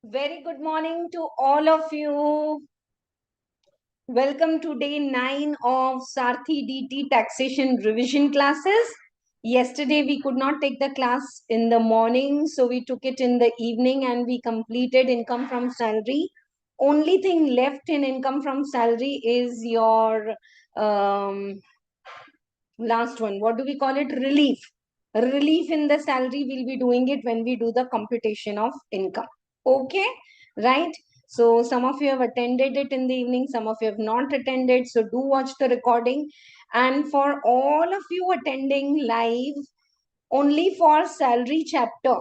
Very good morning to all of you. Welcome to day 9 of Sarathi DT taxation revision classes. Yesterday we could not take the class in the morning, so we took it in the evening and we completed income from salary. Only thing left in income from salary is your last one. What do we call it? Relief. Relief in the salary, we'll be doing it when we do the computation of income. Okay, right? So some of you have attended it in the evening, some of you have not attended. So do watch the recording. And for all of you attending live, only for salary chapter.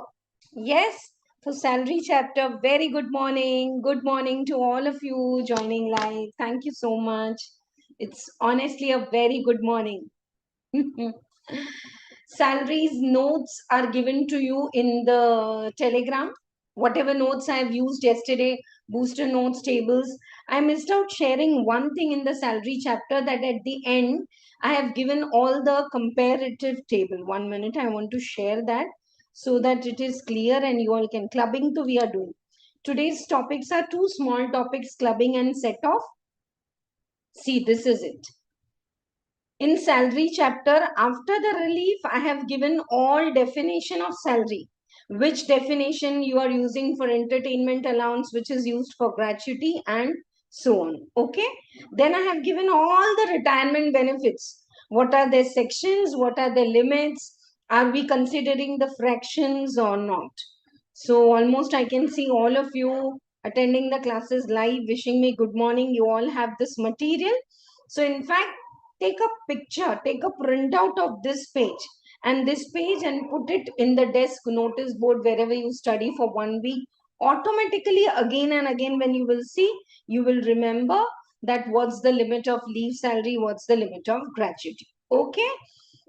Yes, for salary chapter, very good morning. Good morning to all of you joining live. Thank you so much. It's honestly a very good morning. Salaries notes are given to you in the Telegram. Whatever notes I have used yesterday, booster notes, tables. I missed out sharing one thing in the salary chapter, that at the end, I have given all the comparative table. 1 minute, I want to share that so that it is clear and you all can. Clubbing to we are doing. Today's topics are two small topics, clubbing and Setoff. See, this is it. In salary chapter, after the relief, I have given all definition of salary. Which definition you are using for entertainment allowance, which is used for gratuity and so on. Okay. Then I have given all the retirement benefits. What are their sections? What are the limits? Are we considering the fractions or not? So almost I can see all of you attending the classes live, wishing me good morning. You all have this material. So in fact, take a picture, take a printout of this page and this page and put it in the desk notice board wherever you study for 1 week. Automatically, again and again, when you will see, you will remember that what's the limit of leave salary, what's the limit of gratuity. Okay.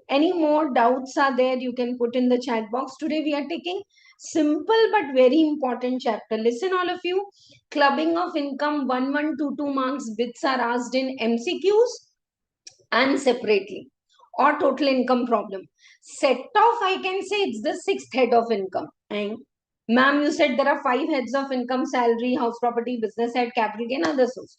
Any more doubts are there, you can put in the chat box. Today we are taking simple but very important chapter. Listen, all of you. Clubbing of income, 1122 marks. Bits are asked in MCQs and separately, or total income problem. Set off, I can say it's the sixth head of income. And ma'am, you said there are 5 heads of income: salary, house property, business head, capital gain, other source.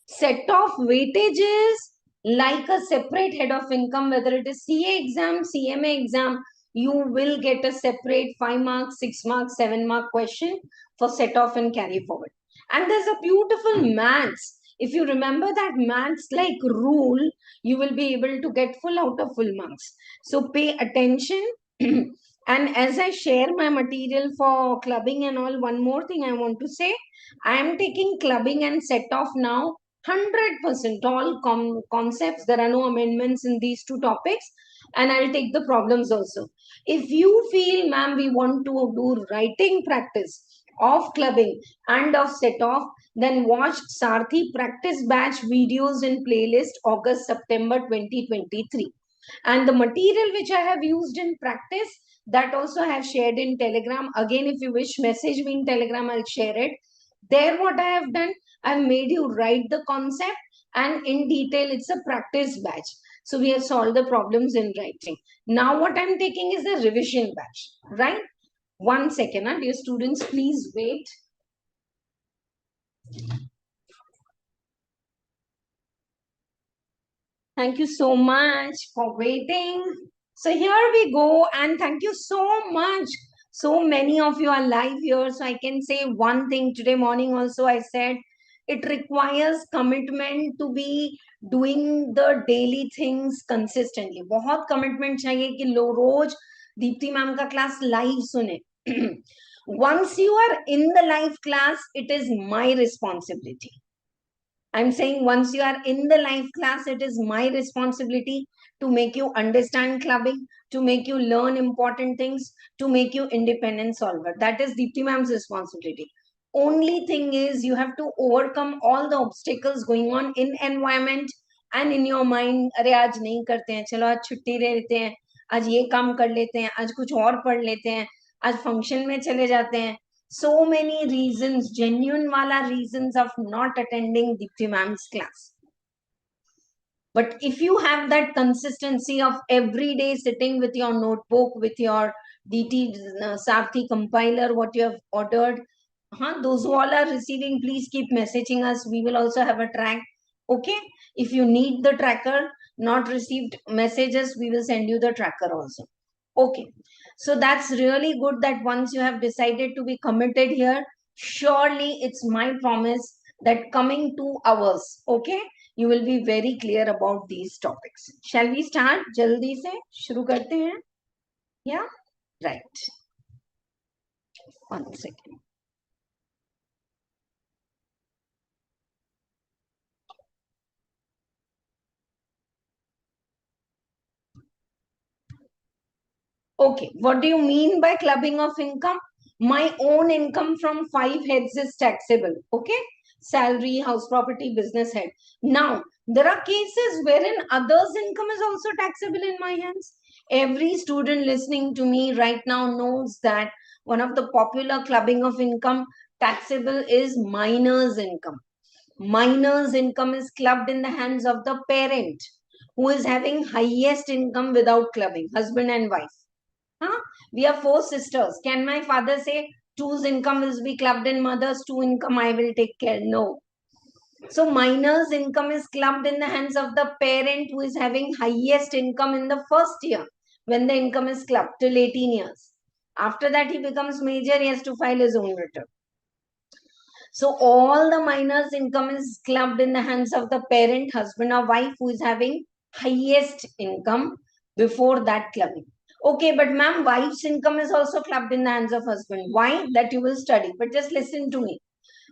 Set off weightage is like a separate head of income, whether it is CA exam, CMA exam, you will get a separate 5 marks, 6 marks, 7 mark question for set off and carry forward. And there's a beautiful maths. If you remember that maths like rule, you will be able to get full out of full marks. So pay attention. And as I share my material for clubbing and all, one more thing I want to say. I am taking clubbing and set off now 100% all concepts. There are no amendments in these two topics, and I'll take the problems also. If you feel, ma'am, we want to do writing practice of clubbing and of set off, then watch Sarathi practice batch videos in playlist August September 2023. And the material which I have used in practice, that also I have shared in Telegram. Again, if you wish, message me in Telegram, I'll share it. There, what I have done, I've made you write the concept, and in detail, it's a practice batch. So we have solved the problems in writing. Now what I'm taking is the revision batch, right? 1 second, huh? Dear students, please wait. Thank you so much for waiting. So here we go, and thank you so much. So many of you are live here. So I can say one thing. Today morning also I said it requires commitment to be doing the daily things consistently. बहुत commitment चाहिए कि रोज Deepti ma'am का class live सुने. Once you are in the live class, it is my responsibility. I'm saying once you are in the live class, it is my responsibility to make you understand clubbing, to make you learn important things, to make you independent solver. That is Deepti ma'am's responsibility. Only thing is you have to overcome all the obstacles going on in environment and in your mind. अरे आज नहीं करते हैं, चलो आज छुट्टी ले लेते हैं, आज ये काम कर लेते हैं, आज कुछ और पढ़ लेते हैं, आज फंक्शन में चले जाते हैं. So many reasons, genuine wala reasons of not attending Dipti ma'am's class. But if you have that consistency of every day sitting with your notebook, with your DT Sarathi compiler, what you have ordered, Those who all are receiving, please keep messaging us. We will also have a track. Okay. If you need the tracker, not received messages, we will send you the tracker also. Okay. So that's really good that once you have decided to be committed here, surely it's my promise that coming 2 hours, okay, you will be very clear about these topics. Shall we start? Jaldi se shuru karte hain? Yeah? Right. 1 second. Okay, what do you mean by clubbing of income? My own income from 5 heads is taxable. Okay, salary, house property, business head. Now, there are cases wherein others' income is also taxable in my hands. Every student listening to me right now knows that one of the popular clubbing of income taxable is minor's income. Minor's income is clubbed in the hands of the parent who is having highest income without clubbing, husband and wife. Huh? We are 4 sisters. Can my father say, two's income will be clubbed in mother's, two income I will take care? No. So minor's income is clubbed in the hands of the parent who is having highest income in the first year when the income is clubbed till 18 years. After that, he becomes major, he has to file his own return. So all the minor's income is clubbed in the hands of the parent, husband or wife who is having highest income before that clubbing. Okay, but ma'am, wife's income is also clubbed in the hands of husband. Why? That you will study. But just listen to me.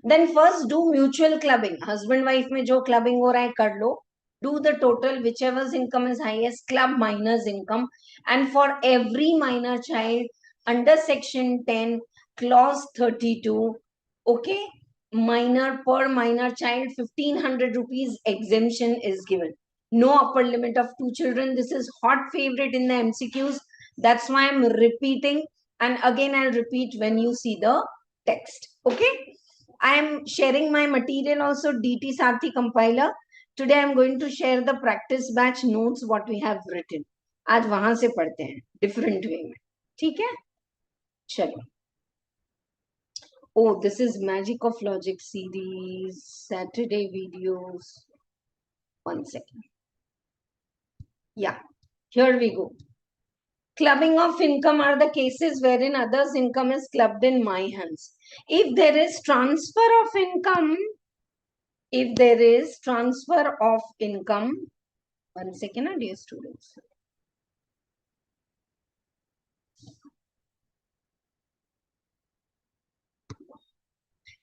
Then first do mutual clubbing. Husband wife में जो clubbing हो रहा है कर लो. Do the total, whichever's income is highest, club minor's income. And for every minor child under section 10, clause 32, okay, minor per minor child, 1500 rupees exemption is given. No upper limit of 2 children. This is hot favorite in the MCQs. That's why I'm repeating. And again, I'll repeat when you see the text. Okay. I am sharing my material also, DT Sarathi compiler. Today I am going to share the practice batch notes what we have written. आज वहां से पढ़ते हैं different way में. ठीक है? चलो. Oh, this is Magic of Logic series, Saturday videos. 1 second. Yeah, here we go. Clubbing of income are the cases wherein others' income is clubbed in my hands. If there is transfer of income, 1 second, dear students.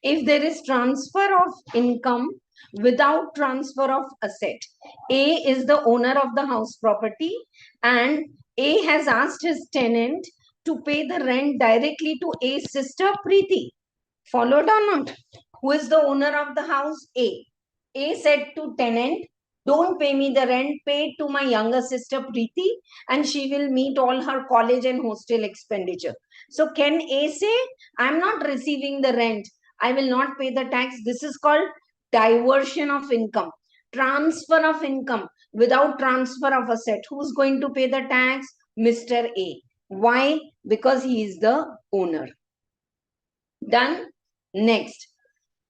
If there is transfer of income without transfer of asset, A is the owner of the house property and A has asked his tenant to pay the rent directly to A's sister Preeti. Followed or not? Who is the owner of the house? A. A said to tenant, don't pay me the rent, pay it to my younger sister Preeti and she will meet all her college and hostel expenditure. So can A say, I'm not receiving the rent, I will not pay the tax? This is called diversion of income, transfer of income without transfer of asset. Who's going to pay the tax? Mr. A. Why? Because he is the owner. Done. Next.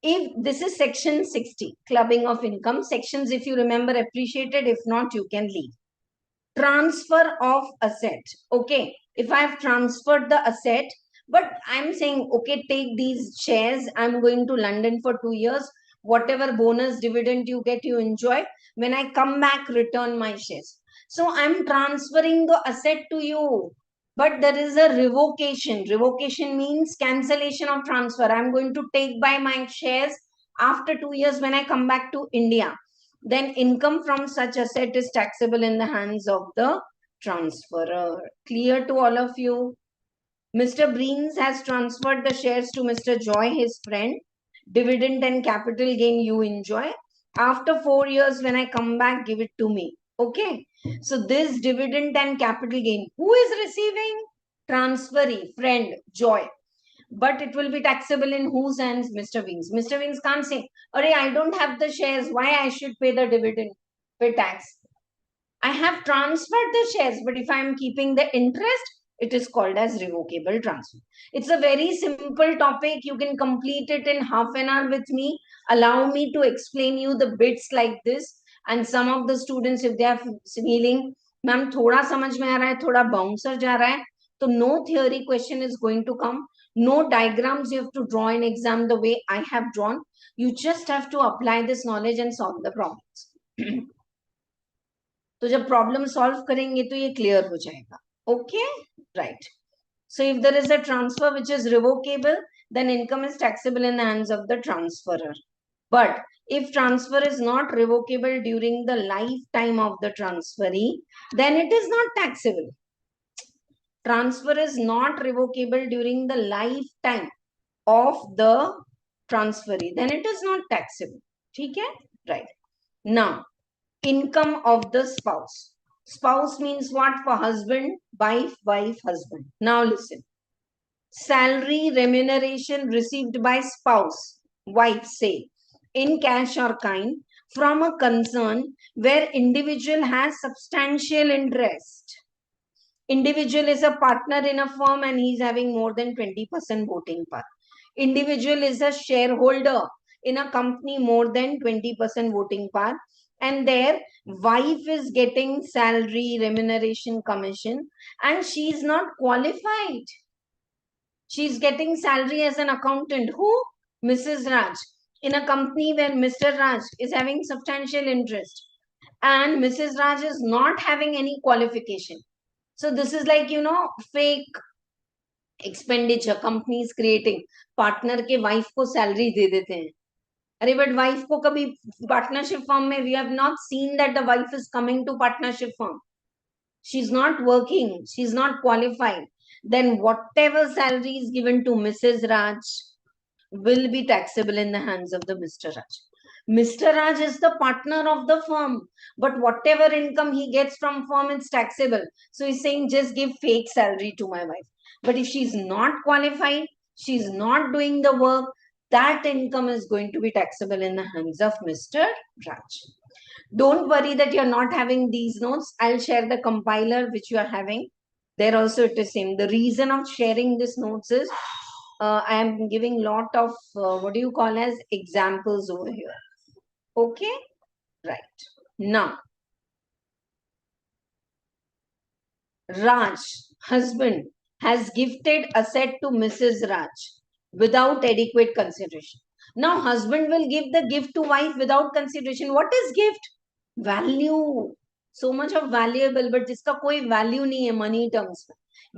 If this is section 60, clubbing of income. Sections, if you remember, appreciated. If not, you can leave. Transfer of asset. Okay. If I have transferred the asset, but I'm saying, okay, take these shares. I'm going to London for 2 years. Whatever bonus dividend you get, you enjoy. When I come back, return my shares. So I'm transferring the asset to you. But there is a revocation. Revocation means cancellation of transfer. I'm going to take by my shares after 2 years when I come back to India. Then income from such asset is taxable in the hands of the transferor. Clear to all of you? Mr. Breens has transferred the shares to Mr. Joy, his friend. Dividend and capital gain you enjoy. After 4 years, when I come back, give it to me. Okay. So this dividend and capital gain, who is receiving? Transferee, friend, Joy. But it will be taxable in whose hands? Mr. Wings. Mr. Wings can't say, "Arey, I don't have the shares. Why I should pay the dividend, pay tax? I have transferred the shares, but if I am keeping the interest, It is called as revocable transfer. It's a very simple topic. You can complete it in half an hour with me. Allow me to explain you the bits like this. And some of the students, if they are feeling, ma'am, thoda samajh mein aa raha hai, thoda bouncer ja raha hai, so no theory question is going to come. No diagrams you have to draw in exam the way I have drawn. You just have to apply this knowledge and solve the problems. तो जब problem solve करेंगे तो ये clear हो जाएगा. Okay, right. So if there is a transfer which is revocable, then income is taxable in the hands of the transferor. But if transfer is not revocable during the lifetime of the transferee, then it is not taxable. Transfer is not revocable during the lifetime of the transferee, then it is not taxable. Okay, right. Now, income of the spouse. Spouse means what? For husband, wife, wife, husband. Now listen. Salary remuneration received by spouse, wife say, in cash or kind, from a concern where individual has substantial interest. Individual is a partner in a firm and he's having more than 20% voting power. Individual is a shareholder in a company more than 20% voting power, and their wife is getting salary, remuneration, commission, and she's not qualified. She's getting salary as an accountant. Who? Mrs. Raj. In a company where Mr. Raj is having substantial interest and Mrs. Raj is not having any qualification. So this is like, fake expenditure companies creating. Partner के wife को salary दे देते हैं. अरे but wife को कभी partnership firm में we have not seen that the wife is coming to partnership firm. She's not working. She's not qualified. Then whatever salary is given to Mrs. Raj will be taxable in the hands of the Mr. Raj. Mr. Raj is the partner of the firm, but whatever income he gets from firm, it's taxable. So he's saying, just give fake salary to my wife. But if she's not qualified, she's not doing the work, that income is going to be taxable in the hands of Mr. Raj. Don't worry that you're not having these notes. I'll share the compiler which you are having. There also it is same. The reason of sharing these notes is I am giving lot of what do you call as examples over here. Okay, right. Now, Raj, husband, has gifted asset to Mrs. Raj without adequate consideration. Now, husband will give the gift to wife without consideration. What is gift? Value. So much of valuable, but jiska koi value nahi hai money terms.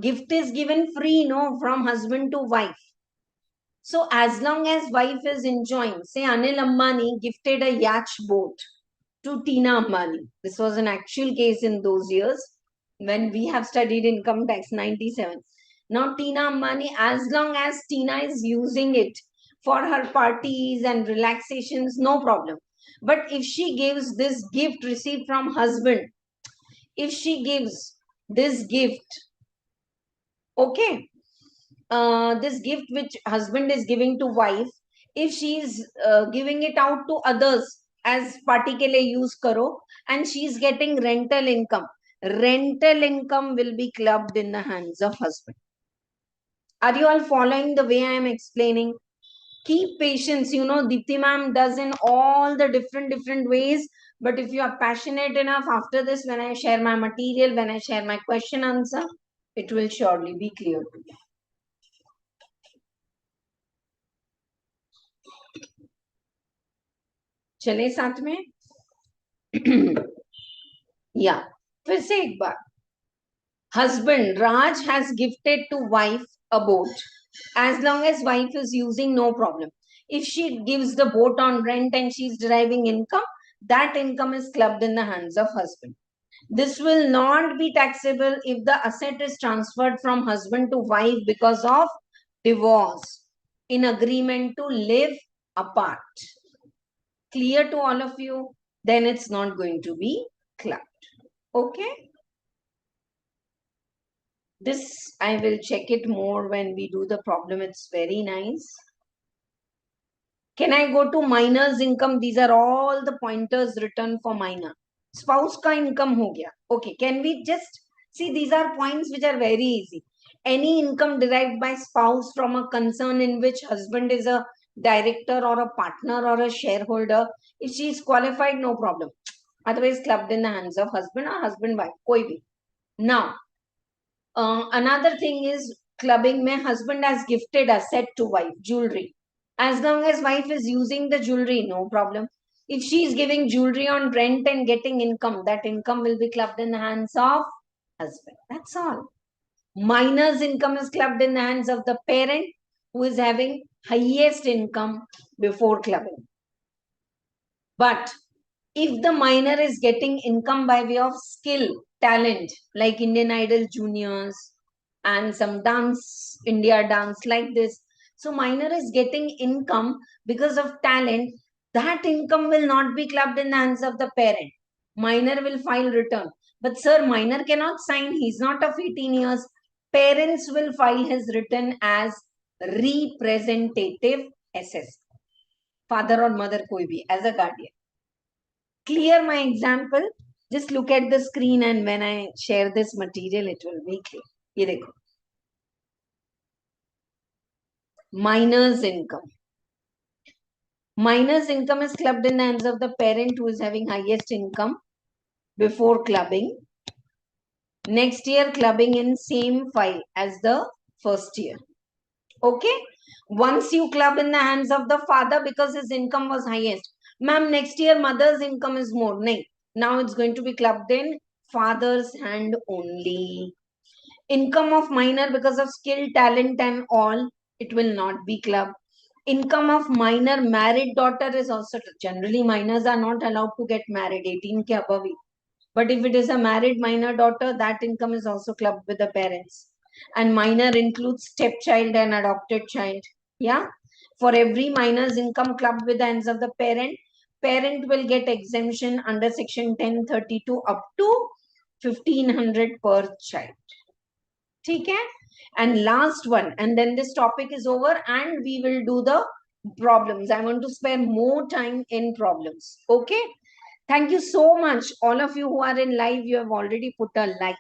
Gift is given free, no, from husband to wife. So as long as wife is enjoying, say Anil Ambani gifted a yacht boat to Tina Ambani. This was an actual case in those years when we have studied income tax 97. Now Tina Ambani, as long as Tina is using it for her parties and relaxations, no problem. But if she gives this gift received from husband, if she gives this gift, okay, this gift which husband is giving to wife, if she is giving it out to others as party ke liye use karo, and she is getting rental income will be clubbed in the hands of husband. Are you all following the way I am explaining? Keep patience. Dipti ma'am does in all the different ways. But if you are passionate enough, after this, when I share my material, when I share my question answer, it will surely be clear to you. चले साथ में या फिर से एक बार. Husband Raj has gifted to wife a boat. As long as wife is using, no problem. If she gives the boat on rent and she's deriving income, that income is clubbed in the hands of husband. This will not be taxable if the asset is transferred from husband to wife because of divorce, in agreement to live apart. Clear to all of you? Then it's not going to be clubbed. Okay? This I will check it more when we do the problem. It's very nice. Can I go to minor's income? These are all the pointers written for minor. Spouse ka income ho gaya. Okay, can we just see, these are points which are very easy. Any income derived by spouse from a concern in which husband is a director or a partner or a shareholder, if she is qualified, no problem. Otherwise, clubbed in the hands of husband or husband wife. Koi bhi. Now, another thing is clubbing. My husband has gifted a set to wife, jewelry. As long as wife is using the jewelry, no problem. If she is giving jewelry on rent and getting income, that income will be clubbed in the hands of husband. That's all. Minor's income is clubbed in the hands of the parent who is having highest income before clubbing. But if the minor is getting income by way of skill, talent, like Indian Idol juniors and some dance, India dance like this. So minor is getting income because of talent. That income will not be clubbed in the hands of the parent. Minor will file return. But sir, minor cannot sign. He's not of 18 years. Parents will file his return as representative SS. Father or mother koi bhi, as a guardian. Clear my example? Just look at the screen and when I share this material, it will be clear. Ye dekho. Minor's income. Minor's income is clubbed in the hands of the parent who is having highest income before clubbing. Next year, clubbing in same file as the first year. Okay? Once you club in the hands of the father because his income was highest. Ma'am, next year mother's income is more. No. Now it's going to be clubbed in father's hand only. Income of minor because of skill, talent and all, it will not be clubbed. Income of minor married daughter is also, generally minors are not allowed to get married, 18 ke above. But if it is a married minor daughter, that income is also clubbed with the parents. And minor includes stepchild and adopted child. Yeah. For every minor's income clubbed with the hands of the parent, parent will get exemption under section 1032 up to 1500 per child. Okay? And last one, and then this topic is over and we will do the problems. I want to spend more time in problems. Okay? Thank you so much. All of you who are in live, you have already put a like.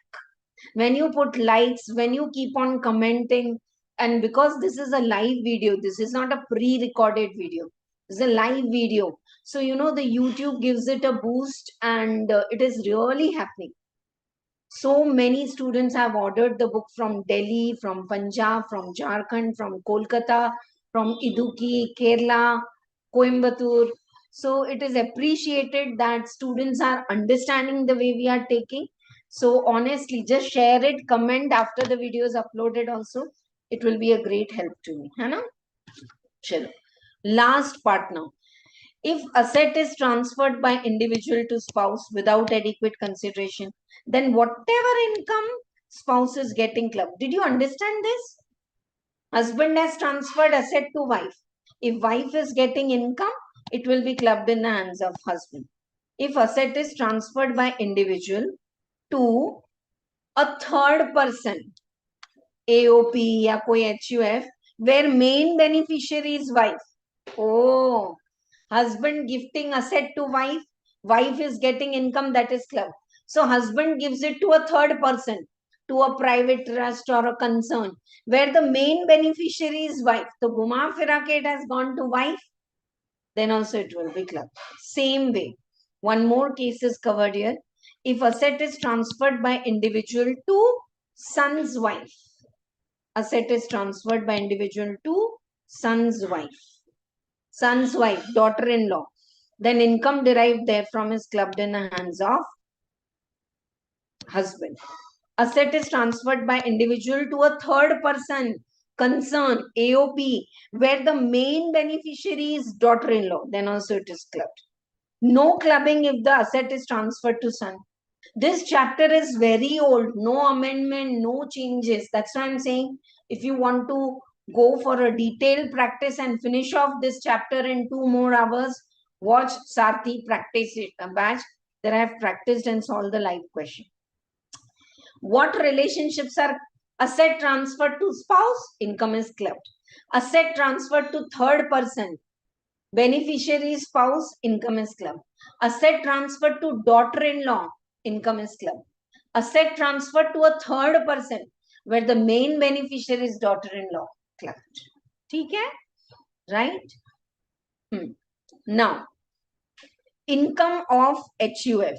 When you put likes, when you keep on commenting, and because this is a live video, this is not a pre-recorded video. It's a live video. So, you know, the YouTube gives it a boost and it is really happening. So many students have ordered the book from Delhi, from Punjab, from Jharkhand, from Kolkata, from Idukki, Kerala, Coimbatore. So it is appreciated that students are understanding the way we are taking. So honestly, just share it, comment after the video is uploaded also. It will be a great help to me. Hai na? Chalo. Last part now. If asset is transferred by individual to spouse without adequate consideration, then whatever income spouse is getting clubbed. Did you understand this? Husband has transferred asset to wife. If wife is getting income, it will be clubbed in the hands of husband. If asset is transferred by individual to a third person, AOP या कोई HUF, where main beneficiary is wife. Oh, husband gifting asset to wife, wife is getting income, that is club. So husband gives it to a third person, to a private trust or a concern, where the main beneficiary is wife. So Guma Firake, it has gone to wife, then also it will be club. Same way. One more case is covered here. If asset is transferred by individual to son's wife, asset is transferred by individual to son's wife. Son's wife, daughter-in-law, then income derived therefrom is clubbed in the hands of husband. Asset is transferred by individual to a third person, concern, AOP, where the main beneficiary is daughter-in-law, then also it is clubbed. No clubbing if the asset is transferred to son. This chapter is very old, no amendment, no changes. That's why I'm saying if you want to go for a detailed practice and finish off this chapter in 2 more hours, watch Sarathi practice batch. There I have practiced and solved the live question. What relationships are asset transferred to spouse? Income is clubbed. Asset transferred to third person, beneficiary spouse, income is clubbed. Asset transferred to daughter-in-law, income is clubbed. Asset transferred to a third person, where the main beneficiary is daughter-in-law clubbed. ठीक है? Right? Now, income of HUF.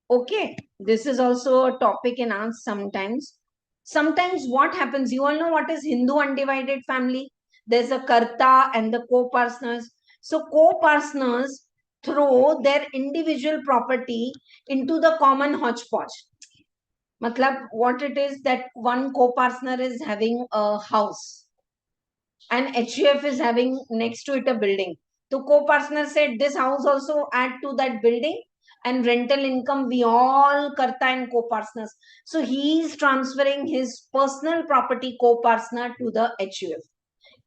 Okay, this is also a topic in us sometimes. Sometimes what happens, you all know what is Hindu undivided family? There's a karta and the co-partners. So co-partners throw their individual property into the common hodgepodge. Matlab, what it is that one co-partner is having a house and HUF is having next to it a building. So co-partner said this house also add to that building, and rental income we all karta and co-partners. So he is transferring his personal property co-partner to the HUF.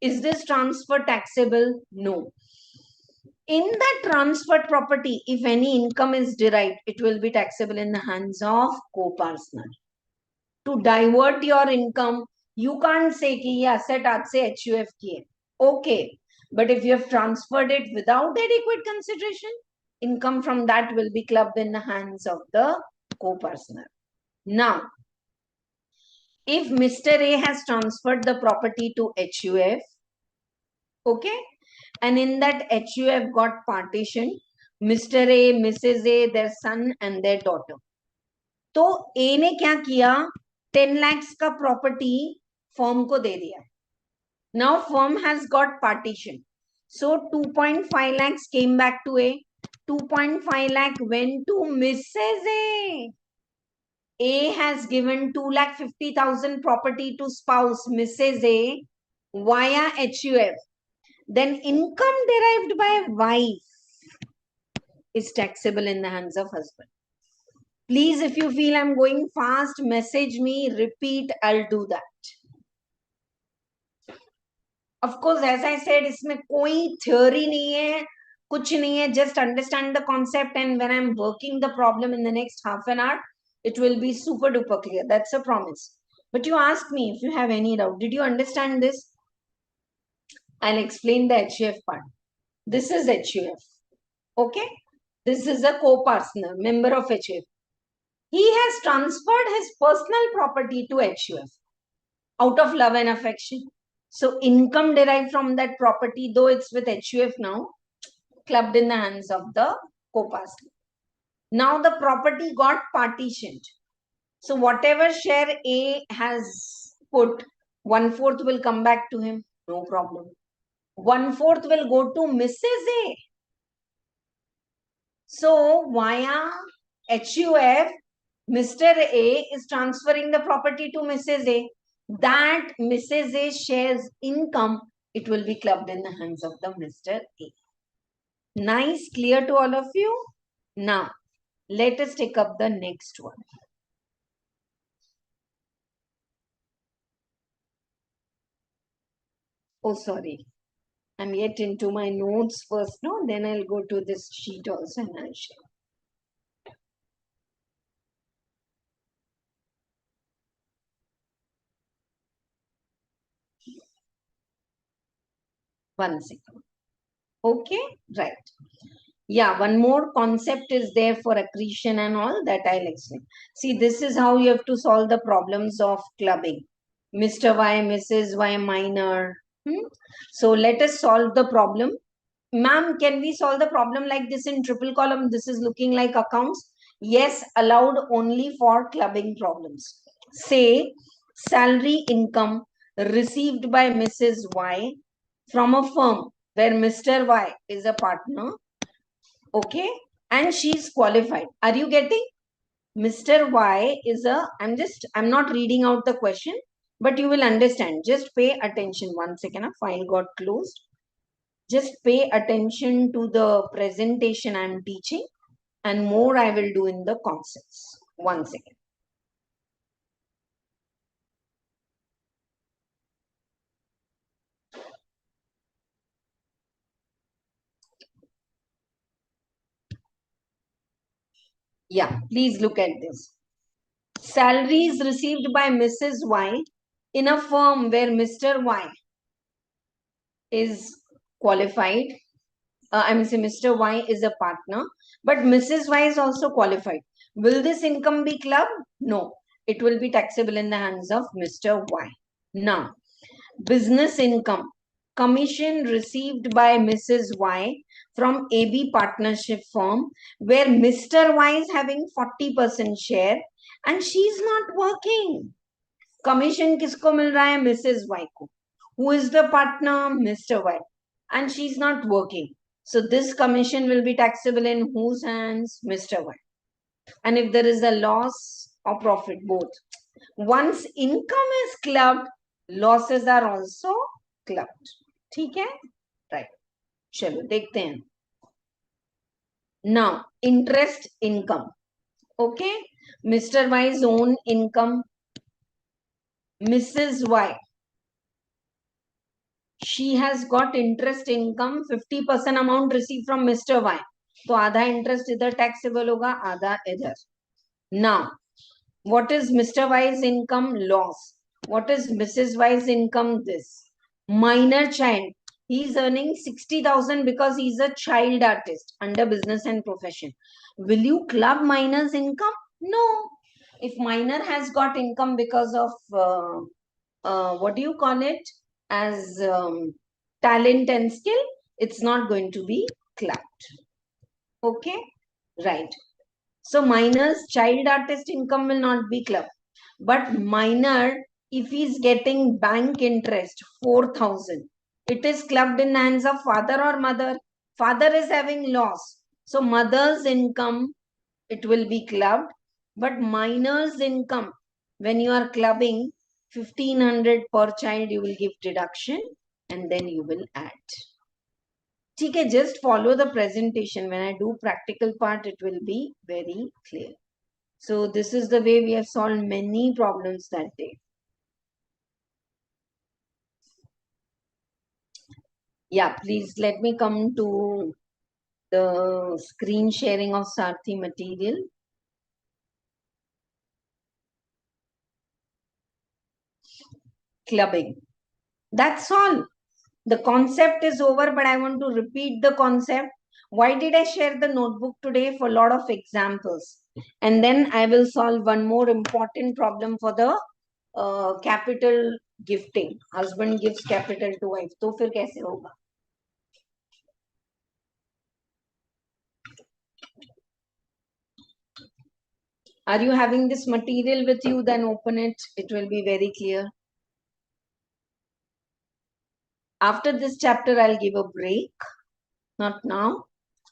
Is this transfer taxable? No. In that transferred property, if any income is derived, it will be taxable in the hands of co-partner. To divert your income, you can't say कि ये asset आज से HUF की है. Okay, but if you have transferred it without adequate consideration, income from that will be clubbed in the hands of the co-partner. Now, if Mr. A has transferred the property to HUF, okay, and in that HUF got partition, Mr. A, Mrs. A, their son and their daughter. तो A ने क्या किया, 10 lakhs का property firm को दे दिया. Now firm has got partition. So 2.5 lakhs came back to A. 2.5 lakh went to Mrs. A. A has given 2,50,000 property to spouse Mrs. A via HUF. Then income derived by wife is taxable in the hands of husband. Please, if you feel I'm going fast, message me, repeat, I'll do that. Of course, as I said, इसमें कोई theory नहीं है, कुछ नहीं है, just understand the concept, and when I'm working the problem in the next half an hour, it will be super duper clear. That's a promise. But you ask me if you have any doubt. Did you understand this? I'll explain the HUF part. This is HUF. Okay? This is a co-partner, member of HUF. He has transferred his personal property to HUF out of love and affection. So income derived from that property, though it's with HUF now, clubbed in the hands of the co-partner. Now the property got partitioned. So whatever share A has put, 1/4 will come back to him. No problem. 1/4 will go to Mrs. A. So via HUF, Mr. A is transferring the property to Mrs. A. That Mrs. A shares income, it will be clubbed in the hands of the Mr. A. Nice, clear to all of you? Now, let us take up the next one. Oh, sorry. I'm yet into my notes first, no? Then I'll go to this sheet also and I'll share. One second. Okay, right. Yeah, one more concept is there for accretion and all that I'll explain. See, this is how you have to solve the problems of clubbing. Mr. Y, Mrs. Y, minor. So let us solve the problem. Ma'am, can we solve the problem like this in triple column? This is looking like accounts. Yes, allowed only for clubbing problems. Say, salary income received by Mrs. Y from a firm where Mr. Y is a partner. Okay, and she's qualified. Are you getting? Mr. Y is a, I'm not reading out the question, but you will understand. Just pay attention. One second, a file got closed. Just pay attention to the presentation I'm teaching, and more I will do in the concepts. One second. Yeah, please look at this. Salaries received by Mrs. Y in a firm where Mr. Y is qualified. I'm saying Mr. Y is a partner, but Mrs. Y is also qualified. Will this income be clubbed? No. it will be taxable in the hands of Mr. Y. Now, business income, commission received by Mrs. Y from AB partnership firm, where Mr. Y is having 40% share and she's not working. Commission किसको मिल रहा है? Mrs. Y को. Who is the partner? Mr. Y. And she's not working. So this commission will be taxable in whose hands? Mr. Y. And if there is a loss or profit, both. Once income is clubbed, losses are also clubbed. ठीक है? Right. चलो देखते हैं. Now, interest income. Okay? Mr. Y's own income. Mrs. Y. She has got interest income, 50% amount received from Mr. Y. तो आधा interest इधर taxable होगा, आधा इधर. Now, what is Mr. Y's income? Loss. What is Mrs. Y's income? This. Minor child. He is earning 60,000 because he is a child artist under business and profession. Will you club minor's income? No. If minor has got income because of, what do you call it? As talent and skill, it's not going to be clubbed. Okay? Right. So minor's child artist income will not be clubbed. But minor, if he's getting bank interest, 4,000, it is clubbed in the hands of father or mother. Father is having loss. So mother's income, it will be clubbed. But minor's income, when you are clubbing, 1,500 per child, you will give deduction and then you will add. Okay, just follow the presentation. When I do practical part, it will be very clear. So this is the way we have solved many problems that day. Yeah, please let me come to the screen sharing of Sarathi material. Clubbing. That's all. The concept is over, but I want to repeat the concept. Why did I share the notebook today? For a lot of examples. And then I will solve one more important problem for the capital gifting. Husband gives capital to wife. तो फिर कैसे होगा? Are you having this material with you? Then open it. It will be very clear. After this chapter, I'll give a break. Not now.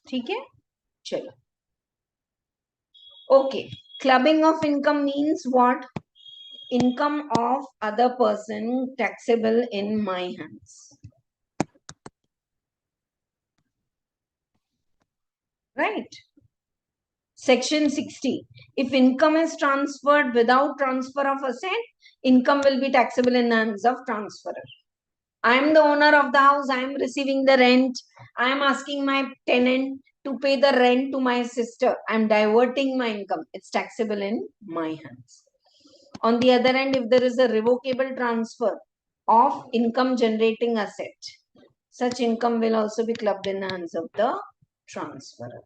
ठीक है? चलो. Okay. Clubbing of income means what? Income of other person taxable in my hands. Right? Section 60. If income is transferred without transfer of asset, income will be taxable in the hands of transferor. I am the owner of the house. I am receiving the rent. I am asking my tenant to pay the rent to my sister. I am diverting my income. It's taxable in my hands. On the other hand, if there is a revocable transfer of income generating asset, such income will also be clubbed in the hands of the transferor.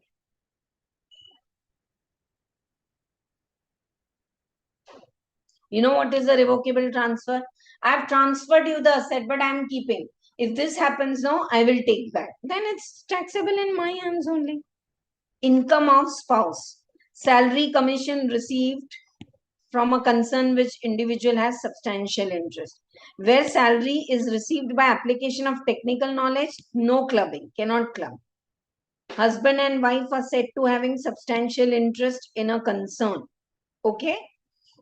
You know what is a revocable transfer? I have transferred you the asset, but I am keeping. If this happens now, I will take back. Then it's taxable in my hands only. Income of spouse. Salary commission received from a concern which individual has substantial interest. Where salary is received by application of technical knowledge, no clubbing, cannot club. Husband and wife are said to having substantial interest in a concern. Okay?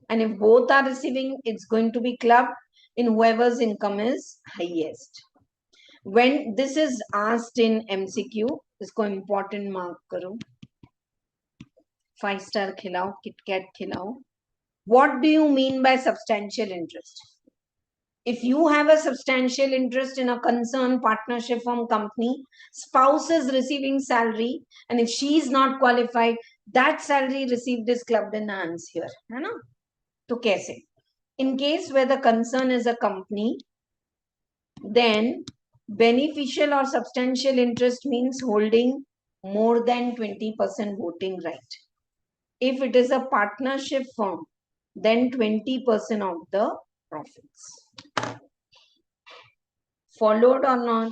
And if both are receiving, it's going to be clubbed in whoever's income is highest. When this is asked in MCQ, इसको important mark करो. 5-star खिलाओ, KitKat खिलाओ. What do you mean by substantial interest? If you have a substantial interest in a concern, partnership firm, company, spouse is receiving salary, and if she is not qualified, that salary received is clubbed in hands here. है ना? तो कैसे? In case where the concern is a company, then beneficial or substantial interest means holding more than 20% voting right. If it is a partnership firm, then 20% of the profits. Followed or not?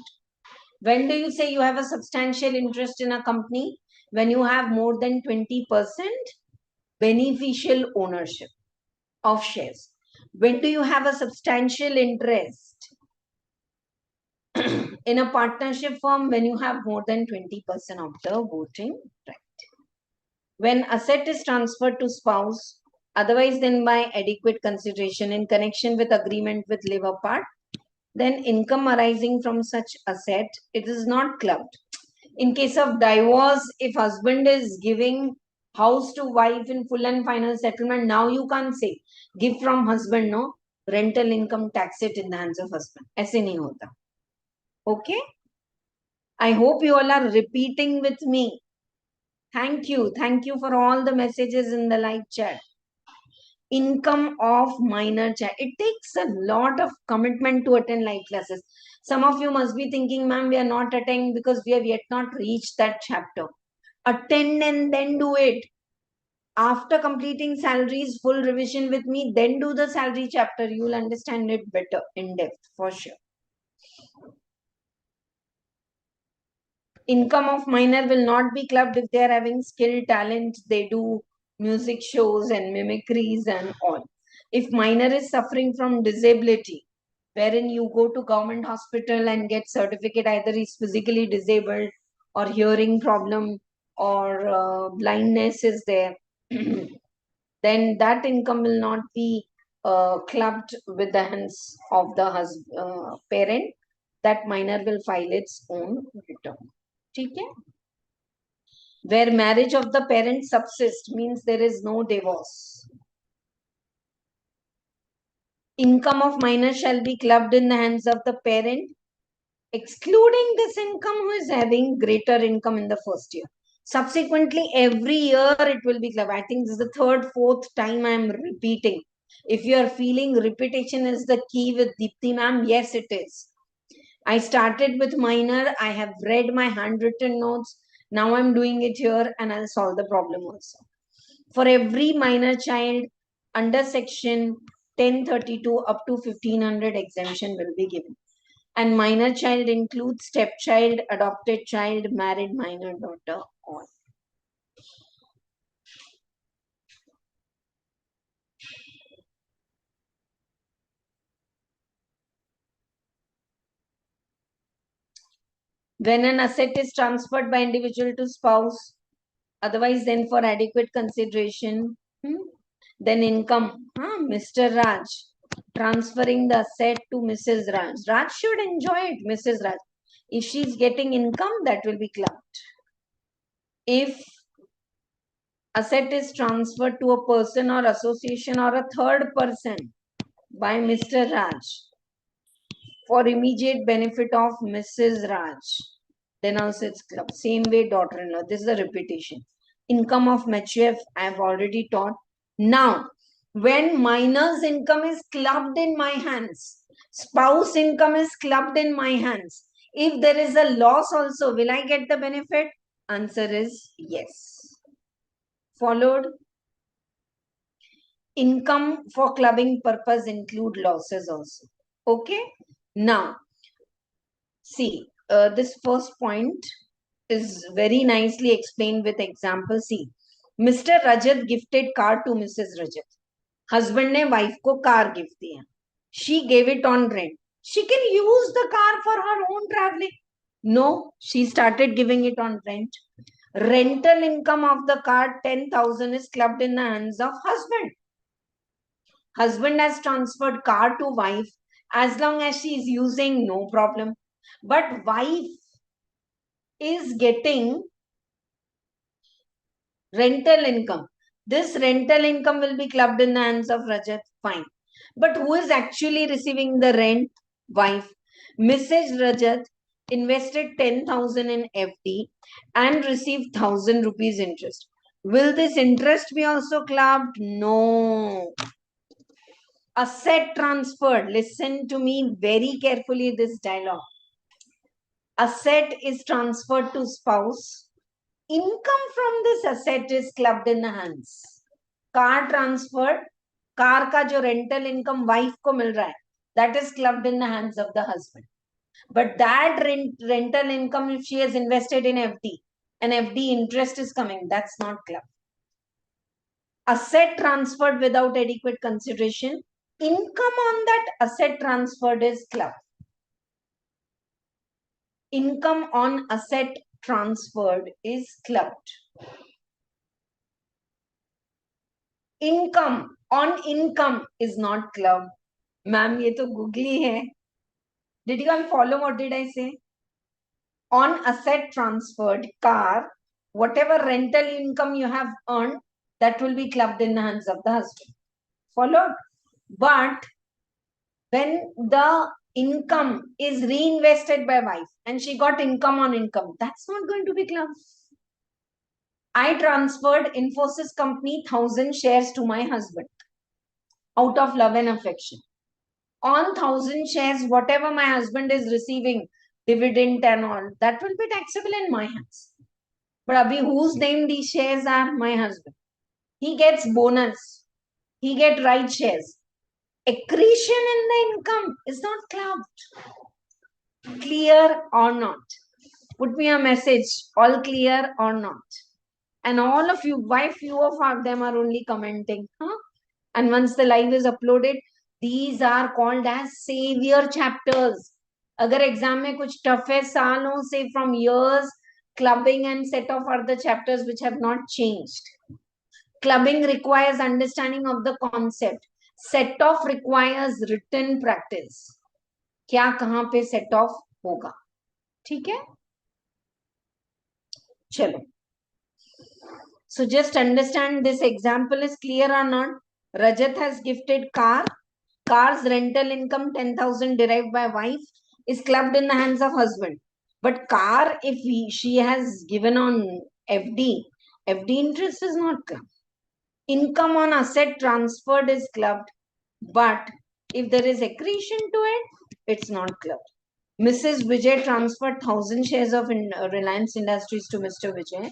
When do you say you have a substantial interest in a company? When you have more than 20% beneficial ownership of shares. When do you have a substantial interest in a partnership firm? When you have more than 20% of the voting right. When asset is transferred to spouse, otherwise than by adequate consideration in connection with agreement with live apart, then income arising from such asset, it is not clubbed. In case of divorce, if husband is giving house to wife in full and final settlement, now you can't say give from husband, no, rental income, tax it in the hands of husband. ऐसे नहीं होता. Okay? I hope you all are repeating with me. Thank you. Thank you for all the messages in the live chat. Income of minor child. It takes a lot of commitment to attend live classes. Some of you must be thinking, ma'am, we are not attending because we have yet not reached that chapter. Attend and then do it. After completing salaries, full revision with me, then do the salary chapter. You will understand it better in depth for sure. Income of minor will not be clubbed if they are having skill, talent, they do music shows and mimicries and all. If minor is suffering from disability, wherein you go to government hospital and get certificate, either he's physically disabled or hearing problem or blindness is there, then that income will not be clubbed with the hands of the parent. That minor will file its own return. Okay? Where marriage of the parent subsists means there is no divorce. Income of minor shall be clubbed in the hands of the parent, excluding this income who is having greater income in the first year. Subsequently, every year it will be clubbed. I think this is the third, fourth time I am repeating. If you are feeling repetition is the key with Dipti ma'am, yes it is. I started with minor. I have read my handwritten notes. Now I'm doing it here and I'll solve the problem also. For every minor child under section 1032 up to 1500 exemption will be given. And minor child includes stepchild, adopted child, married minor daughter, all. When an asset is transferred by individual to spouse, otherwise then for adequate consideration, then income, Mr. Raj, transferring the asset to Mrs. Raj. Raj should enjoy it, Mrs. Raj. If she's getting income, that will be clubbed. If asset is transferred to a person or association or a third person by Mr. Raj for immediate benefit of Mrs. Raj, then also it's clubbed. Same way, daughter-in-law. This is a repetition. Income of mature, I have already taught. Now, when minor's income is clubbed in my hands, spouse income is clubbed in my hands, if there is a loss also, will I get the benefit? Answer is yes. Followed. Income for clubbing purpose include losses also. Okay. Now, see, this first point is very nicely explained with example. See, Mr. Rajat gifted car to Mrs. Rajat. Husband ने wife को car gift दिया. She gave it on rent. She can use the car for her own traveling. No, she started giving it on rent. Rental income of the car 10,000 is clubbed in the hands of husband. Husband has transferred car to wife. As long as she is using, no problem. But wife is getting rental income. This rental income will be clubbed in the hands of Rajat. Fine. But who is actually receiving the rent? Wife. Mrs. Rajat invested 10,000 in FD and received 1,000 rupees interest. Will this interest be also clubbed? No. Asset transferred. Listen to me very carefully, this dialogue. Asset is transferred to spouse. Income from this asset is clubbed in the hands. Car transferred. Car का जो rental income wife को मिल रहा है, that is clubbed in the hands of the husband. But that rental income, if she has invested in FD and FD interest is coming, that's not clubbed. Asset transferred without adequate consideration, income on that asset transferred is clubbed. Income on asset transferred is clubbed. Income on income is not clubbed. Ma'am, ये तो googly है. Did you all follow what did I say? On asset transferred, car, whatever rental income you have earned, that will be clubbed in the hands of the husband. Followed? But when the income is reinvested by wife and she got income on income, that's not going to be clubbed. I transferred Infosys company 1,000 shares to my husband out of love and affection. On 1,000 shares, whatever my husband is receiving, dividend and all, that will be taxable in my hands. But abhi whose name these shares are? My husband. He gets bonus. He gets right shares. Accretion in the income is not clubbed. Clear or not? Put me a message. All clear or not? And all of you, why few of them are only commenting? Huh? And once the live is uploaded, these are called as savior chapters. Agar exam mein kuch tough hai, saalon se from years, clubbing and Setoff are the chapters which have not changed. Clubbing requires understanding of the concept. Setoff requires written practice. क्या कहाँ पे Setoff होगा? ठीक है? चलो. So just understand this example is clear or not. Rajat has gifted car. Car's rental income 10,000 derived by wife is clubbed in the hands of husband. But car, if she has given on FD, FD interest is not clubbed. Income on asset transferred is clubbed. But if there is accretion to it, it's not clubbed. Mrs. Vijay transferred 1,000 shares of Reliance Industries to Mr. Vijay.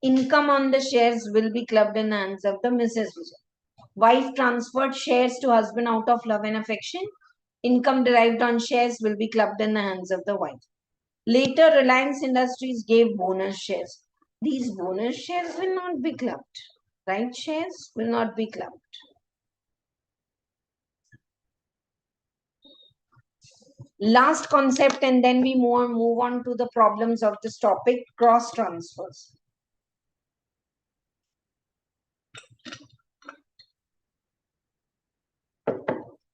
Income on the shares will be clubbed in the hands of the Mrs. Vijay. Wife transferred shares to husband out of love and affection. Income derived on shares will be clubbed in the hands of the wife. Later, Reliance Industries gave bonus shares. These bonus shares will not be clubbed. Right shares will not be clubbed. Last concept, and then we move on to the problems of this topic, cross transfers.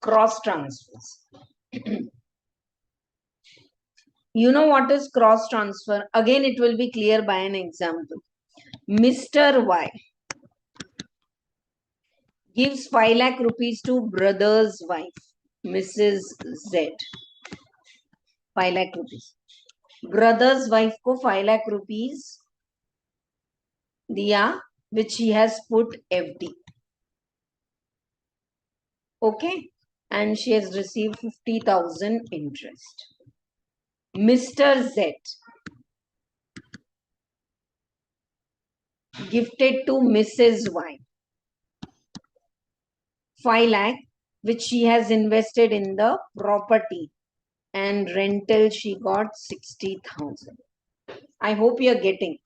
Cross transfers. You know what is cross transfer? Again, it will be clear by an example. Mr. Y gives 5 lakh rupees to brother's wife, Mrs. Z. 5 lakh rupees. Brother's wife को 5 lakh rupees दिया, which he has put FD. Okay? And she has received 50,000 interest. Mr. Z gifted to Mrs. Y 5 lakh, which she has invested in the property, and rental she got 60,000. I hope you are getting.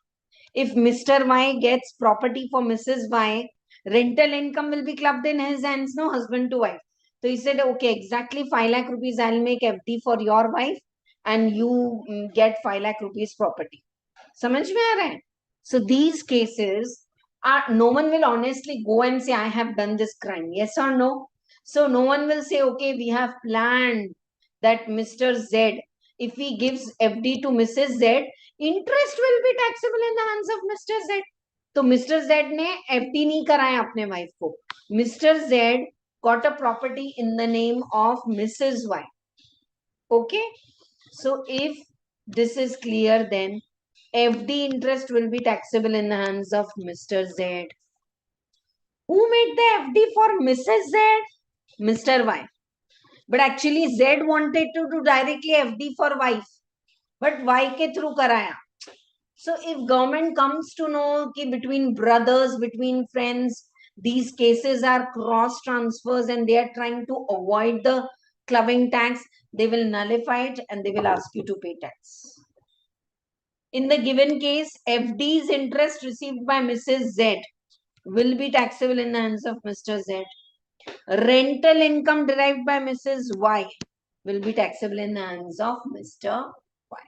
If Mr. Y gets property for Mrs. Y, rental income will be clubbed in his hands, no, husband to wife. So he said, okay, exactly 5 lakh rupees I'll make FD for your wife and you get 5 lakh rupees property. समझ में आ रहा है? So these cases are, no one will honestly go and say, I have done this crime. Yes or no? So no one will say, okay, we have planned that Mr. Z, if he gives FD to Mrs. Z, interest will be taxable in the hands of Mr. Z. तो Mr. Z ने FD नहीं कराया अपने wife को. Mr. Z got a property in the name of Mrs. Y. Okay? So if this is clear, then FD interest will be taxable in the hands of Mr. Z. Who made the FD for Mrs. Z? Mr. Y. But actually Z wanted to do directly FD for wife. But Y के through karaya. So if government comes to know कि between brothers, between friends, These cases are cross transfers and they are trying to avoid the clubbing tax. They will nullify it and they will ask you to pay tax. In the given case, FD's interest received by Mrs. Z will be taxable in the hands of Mr. Z. Rental income derived by Mrs. Y will be taxable in the hands of Mr. Y.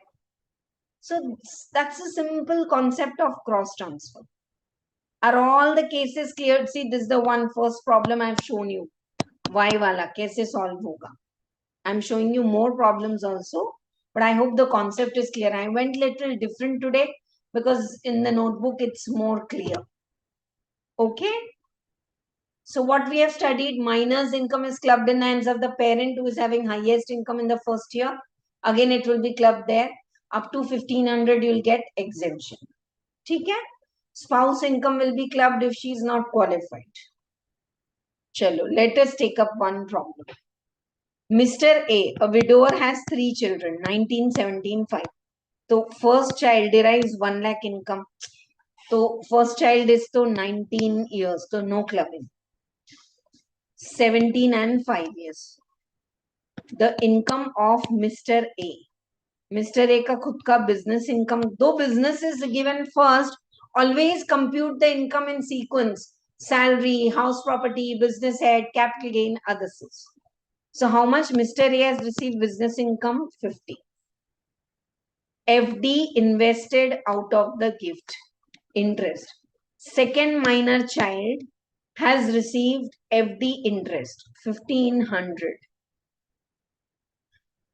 So that's a simple concept of cross transfer. Are all the cases cleared? See, this is the one first problem I've shown you. Y wala kaise solve hoga? I'm showing you more problems also, but I hope the concept is clear. I went little different today because in the notebook it's more clear. Okay. So what we have studied, minor's income is clubbed in the hands of the parent who is having highest income in the first year. Again, it will be clubbed there. Up to 1500 you'll get exemption. ठीक है? Spouse income will be clubbed if she is not qualified. Chalo, let us take up one problem. Mr. A widower, has 3 children, 19, 17, 5. So first child derives 1 lakh income. So first child is to 19 years, so no clubbing. 17 and 5 years. The income of Mr. A. Mr. A ka khud ka business income. Though business is given first, always compute the income in sequence. Salary, house property, business head, capital gain, other source. So how much Mr. A has received business income? 50. FD invested out of the gift. Interest. Second minor child has received FD interest. 1500.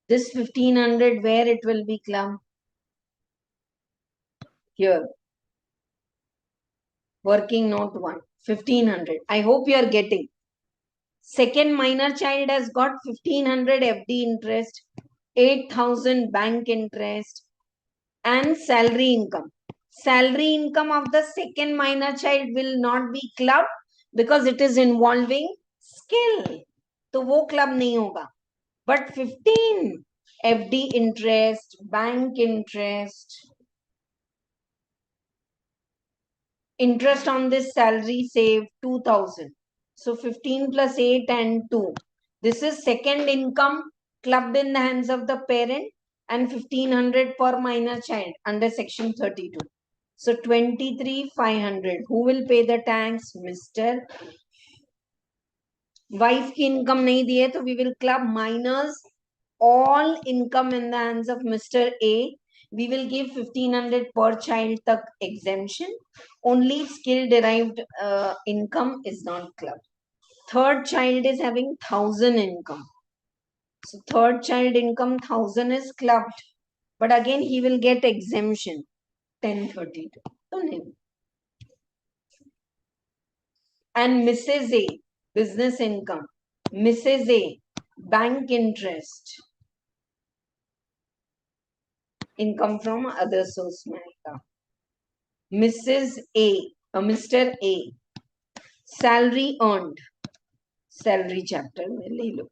This 1500, where it will be clubbed? Here. Working note 1. 1500. I hope you are getting. Second minor child has got 1500 FD interest, 8000 bank interest, and salary income. Salary income of the second minor child will not be clubbed because it is involving skill. So वो club नहीं होगा. But 15 FD interest, bank interest, interest on this salary saved 2000. So 15 plus 8 and 2. This is second income clubbed in the hands of the parent and 1500 per minor child under section 32. So 23,500. Who will pay the tax? Mr. Wife की income नहीं दी है तो we will club minors all income in the hands of Mr. A. We will give 1500 per child tak exemption. Only skill derived income is not clubbed. Third child is having 1000 income. So third child income 1000 is clubbed. But again he will get exemption 1032. And Mrs. A, business income. Mrs. A, bank interest. Income from other source. Mrs. A, Mr. A, salary earned. Salary chapter में ले लो.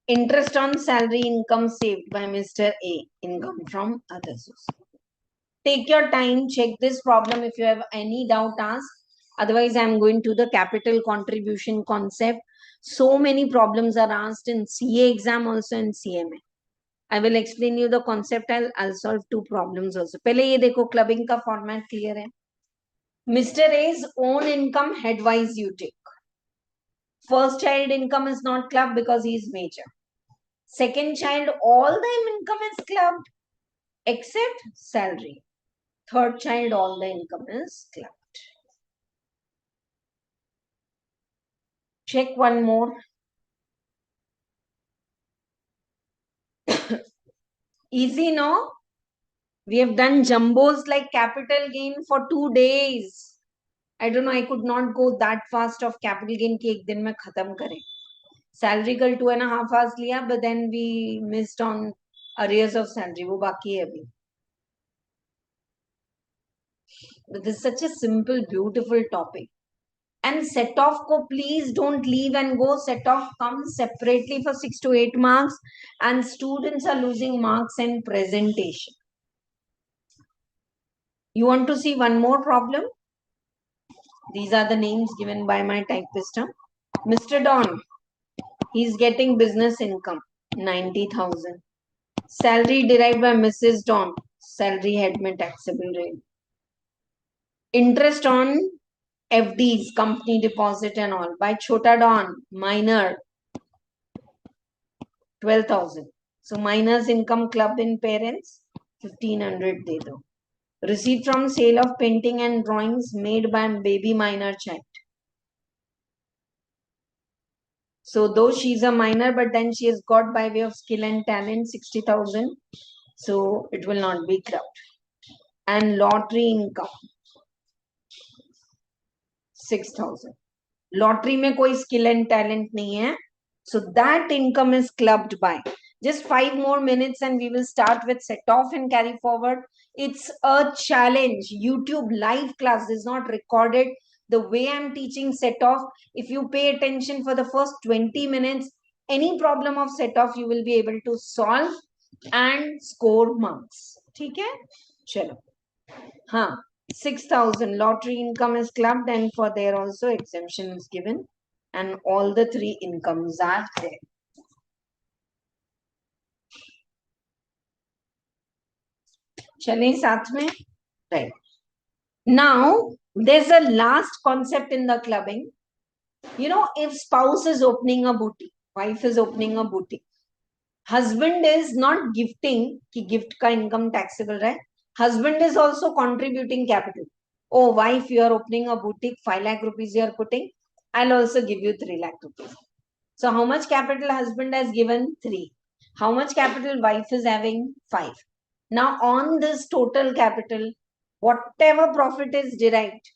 Interest on salary income saved by Mr. A, income from other source. Take your time, check this problem. If you have any doubt, ask. Otherwise, I am going to the capital contribution concept. So many problems are asked in CA exam, also in CMA. I will explain you the concept. I'll solve 2 problems also. पहले ये देखो clubbing का format clear है. Mr. A's own income headwise you take. First child income is not clubbed because he is major. Second child, all the income is clubbed except salary. Third child, all the income is clubbed. Check one more. Easy, no? We have done jumbos like capital gain for 2 days. I don't know, I could not go that fast of capital gain ki ek din mein khatam kare. Salary kal 2.5 hours liya, but then we missed on arrears of salary. Wo baki hai abhi. But this is such a simple, beautiful topic. And Setoff ko please don't leave and go. Setoff comes separately for 6 to 8 marks and students are losing marks in presentation. You want to see one more problem? These are the names given by my typist. Mr. Don, he's getting business income, 90,000. Salary derived by Mrs. Don, salary head mein taxable rate. Interest on FDs, company deposit and all, by Chota Don, minor, 12,000. So minors income club in parents, 1,500 de do. Receipt from sale of painting and drawings made by baby minor child. So though she's a minor, but then she has got by way of skill and talent 60,000. So it will not be clubbed. And lottery income 6,000. Lottery में कोई skill and talent नहीं है. So that income is clubbed by. Just 5 more minutes and we will start with Setoff and carry forward. It's a challenge. YouTube live class is not recorded. The way I'm teaching Setoff, if you pay attention for the first 20 minutes, any problem of Setoff you will be able to solve and score marks. ठीक है? चलो. हाँ. 6,000 lottery income is clubbed and for there also exemption is given and all the three incomes are there. चलें साथ में? Right. Now, there's a last concept in the clubbing. You know, if spouse is opening a boutique, wife is opening a boutique, husband is not gifting, कि gift का income taxable, right? Husband is also contributing capital. Oh, wife, you are opening a boutique, 5 lakh rupees you are putting. I'll also give you 3 lakh rupees. So how much capital husband has given? 3. How much capital wife is having? 5. Now on this total capital, whatever profit is derived,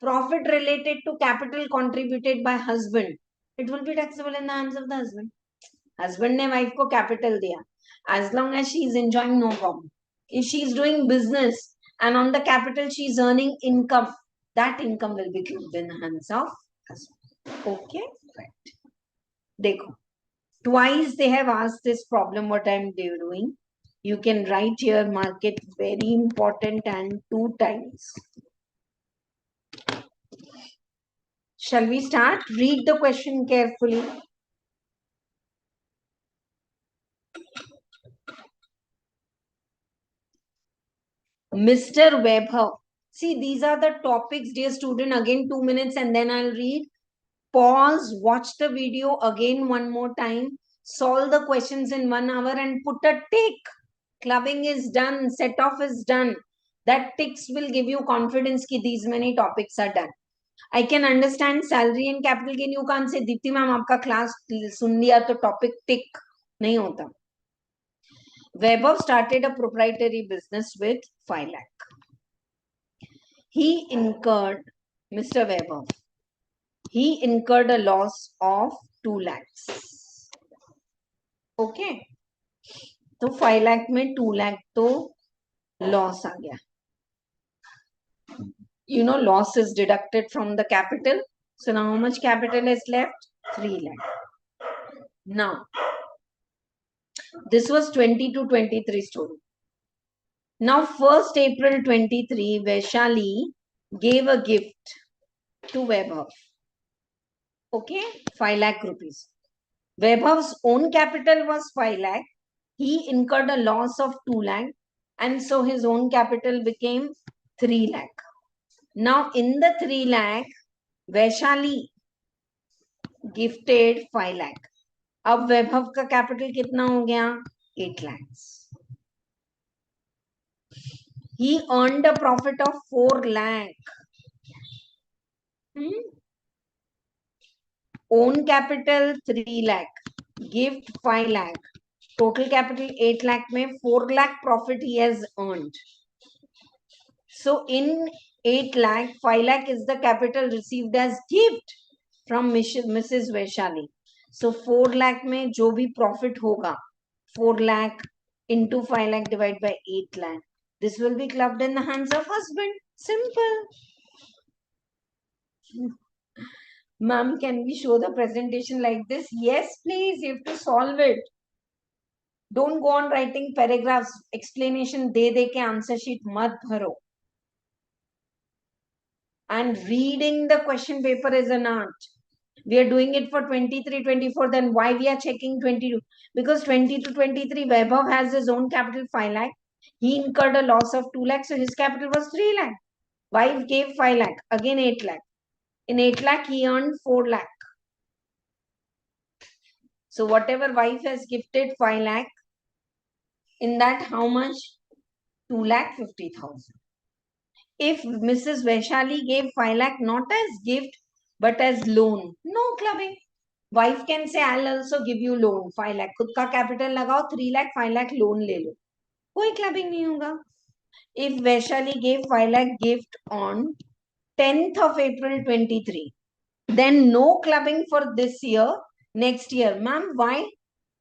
profit related to capital contributed by husband, it will be taxable in the hands of the husband. Husband ने wife को capital दिया. As long as she is enjoying, no problem. If she is doing business and on the capital she is earning income, that income will be clubbed in the hands of husband. Okay, right. देखो, twice they have asked this problem what I am doing. You can write here, mark it very important, and 2 times. Shall we start? Read the question carefully. Mr. Webber. See, these are the topics, dear student. Again, 2 minutes and then I'll read. Pause, watch the video again one more time. Solve the questions in 1 hour and put a tick. Clubbing is done. Setoff is done. That ticks will give you confidence कि these many topics are done. I can understand salary and capital gain. You can't say Deepti ma'am आपका class सुन लिया तो topic टिक नहीं होता. Webber started a proprietary business with 5 lakh. He incurred, Mr. Webber, he incurred a loss of 2 lakhs. Okay. तो 5 lakh में 2 lakh तो loss आ गया. You know, loss is deducted from the capital. So now how much capital is left? 3 lakh. Now, this was 20 to 23 story. Now, 1st April 23, Vaishali gave a gift to Webber. Okay, 5 lakh rupees. Webber's own capital was 5 lakh. He incurred a loss of 2 lakh. And so his own capital became 3 lakh. Now, in the 3 lakh, Vaishali gifted 5 lakh. अब वैभव का capital कितना हो गया? 8 lakhs. He earned a profit of 4 lakh. Own capital 3 lakh. Gift 5 lakh. Total capital 8 lakh में 4 lakh profit he has earned. So in 8 lakh, 5 lakh is the capital received as gift from Mrs. Vaishali. So 4 lakh में जो भी profit होगा, 4 lakh into 5 lakh divided by 8 lakh. This will be clubbed in the hands of husband. Simple. Ma'am, can we show the presentation like this? Yes, please. You have to solve it. Don't go on writing paragraphs. Explanation दे के answer sheet मत भरो. And reading the question paper is an art. We are doing it for 23, 24. Then why we are checking 22? Because 20 to 23, Vaibhav has his own capital 5 lakh. He incurred a loss of 2 lakh. So his capital was 3 lakh. Wife gave 5 lakh. Again 8 lakh. In 8 lakh, he earned 4 lakh. So whatever wife has gifted 5 lakh, in that how much? 2 lakh 50,000. If Mrs. Vaishali gave 5 lakh not as gift but as loan, no clubbing. Wife can say, I'll also give you loan 5 lakh. खुद का capital लगाओ 3 lakh 5 lakh loan ले लो. कोई clubbing नहीं होगा. If Vaishali gave 5 lakh gift on 10th of April 23, then no clubbing for this year, next year. Ma'am, why?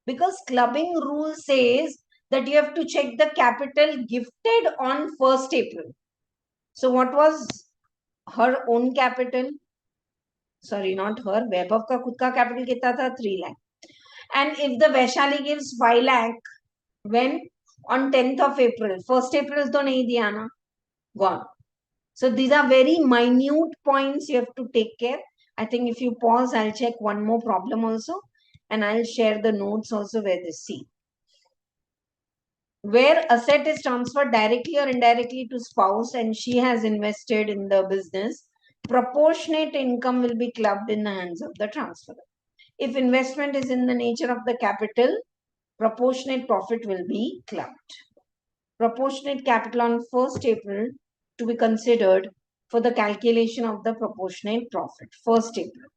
Because clubbing rule says that you have to check the capital gifted on 1st April. So what was her own capital? Sorry, not her. Vaibhav का खुद का capital कितना था? 3 lakh. And if the Vaishali gives 5 lakh, when? On 10th of April. 1st April तो नहीं दिया ना? Gone. So these are very minute points you have to take care. I think if you pause, I'll check one more problem also. And I'll share the notes also where they see. Where asset is transferred directly or indirectly to spouse and she has invested in the business, proportionate income will be clubbed in the hands of the transferor. If investment is in the nature of the capital, proportionate profit will be clubbed. Proportionate capital on 1st April to be considered for the calculation of the proportionate profit. 1st April.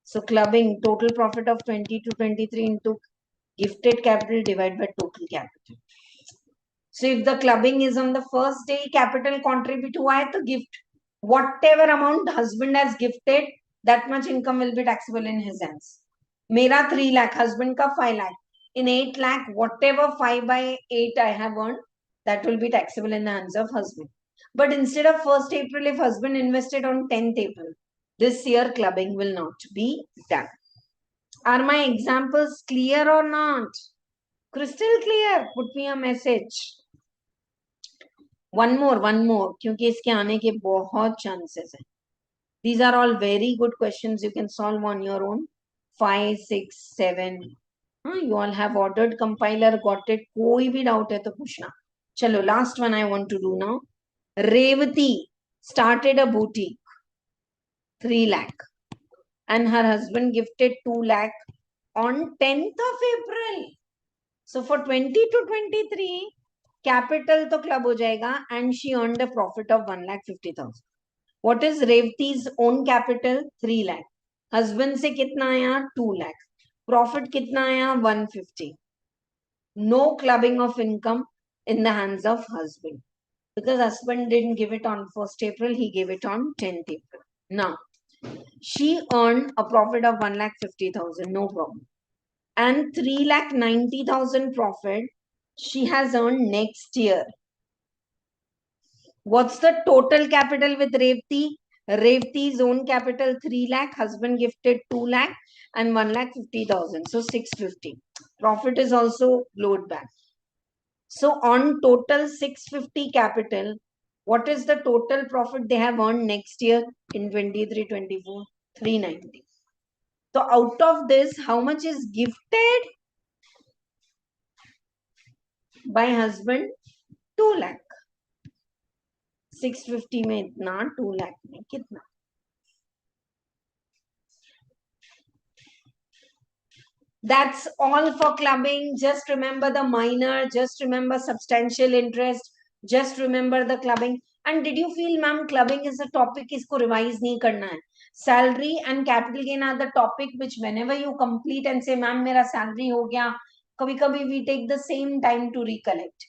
So clubbing total profit of 20 to 23 into gifted capital divided by total capital. So if the clubbing is on the first day, capital contribute हुआ है तो gift. Whatever amount husband has gifted, that much income will be taxable in his hands. मेरा 3 lakh, husband का 5 lakh. In 8 lakh, whatever 5 by 8 I have earned, that will be taxable in the hands of husband. But instead of 1st April, if husband invested on 10th April, this year clubbing will not be done. Are my examples clear or not? Crystal clear? Put me a message. One more, क्योंकि इसके आने के बहुत chances हैं. These are all very good questions you can solve on your own. 5, 6, 7. You all have ordered compiler, got it. कोई भी doubt है तो पूछना. चलो, last one I want to do now. Revati started a boutique, 3 lakh. And her husband gifted 2 lakh on 10th of April. So for 20 to 23, capital तो club हो जाएगा and she earned a profit of 1,50,000. What is Revati's own capital? 3 lakh. Husband से कितना आया? 2 lakh. Profit कितना आया? 150. No clubbing of income in the hands of husband. Because husband didn't give it on 1st April, he gave it on 10th April. Now, she earned a profit of 1,50,000, no problem. And 3,90,000 profit she has earned next year. What's the total capital with Revati? Revati's own capital 3 lakh, husband gifted 2 lakh and 1,50,000. So 650. Profit is also load back. So on total 650 capital, what is the total profit they have earned next year in 23-24? 390. So out of this, how much is gifted by husband? 2 lakh. 650 में इतना, 2 lakh में कितना? That's all for clubbing. Just remember the minor, just remember substantial interest, just remember the clubbing. And did you feel, ma'am, clubbing is a topic इसको revise नहीं करना है? Salary and capital gain are the topic which whenever you complete and say, ma'am, मेरा salary हो गया, कभी-कभी we take the same time to recollect.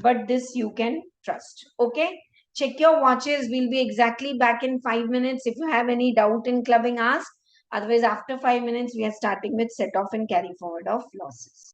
But this you can trust. Okay? Check your watches. We'll be exactly back in 5 minutes. If you have any doubt in clubbing, ask. Otherwise, after 5 minutes, we are starting with set off and carry forward of losses.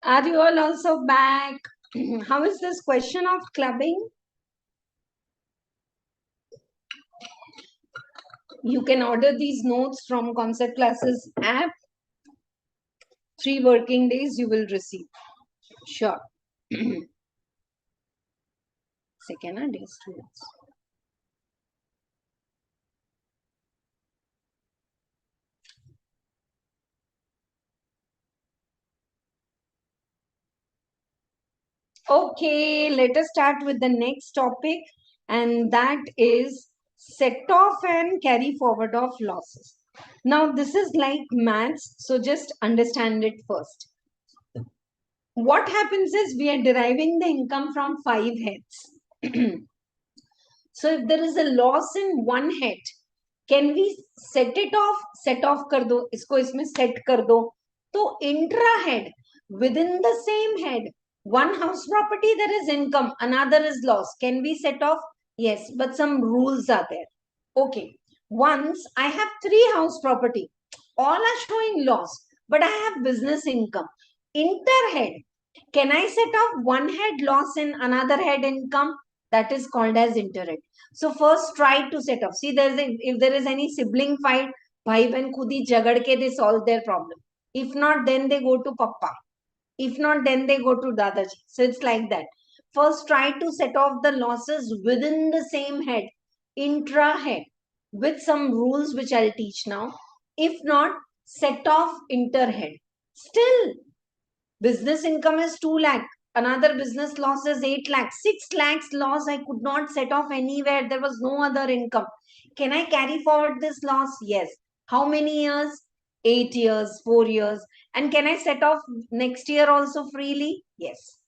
Are you all also back? How is this question of clubbing? You can order these notes from Concept Classes app. 3 working days you will receive. Sure. Second, dear students. Okay, let us start with the next topic, and that is set off and carry forward of losses. Now, this is like maths, so just understand it first. What happens is we are deriving the income from 5 heads. So, if there is a loss in one head, can we set it off? Set off कर दो, इसको इसमें set कर दो. तो intra head, within the same head, one house property there is income, another is loss. Can we set off? Yes, but some rules are there. Okay, once I have 3 house property, all are showing loss, but I have business income. Inter head, can I set off one head loss in another head income? That is called as interhead. So first try to set off. See, if there is any sibling fight, bhai ben khud hi jagad ke they solve their problem. If not, then they go to papa. If not, then they go to dadaji. So it's like that. First try to set off the losses within the same head, intra head, with some rules which I'll teach now. If not, set off inter head. Still, business income is 2 lakh. Another business loss is 8 lakh. 6 lakhs loss I could not set off anywhere. There was no other income. Can I carry forward this loss? Yes. How many years? 8 years, 4 years. And can I set off next year also freely? Yes.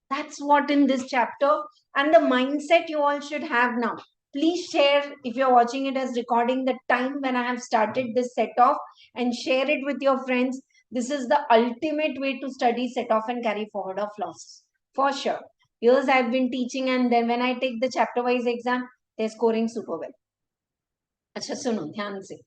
That's what in this chapter. And the mindset you all should have now. Please share, if you're watching it as recording, the time when I have started this set off, and share it with your friends. This is the ultimate way to study set off and carry forward of losses. For sure. Years I've been teaching, and then when I take the chapter wise exam, they're scoring super well. Achha, suno, dhyan se.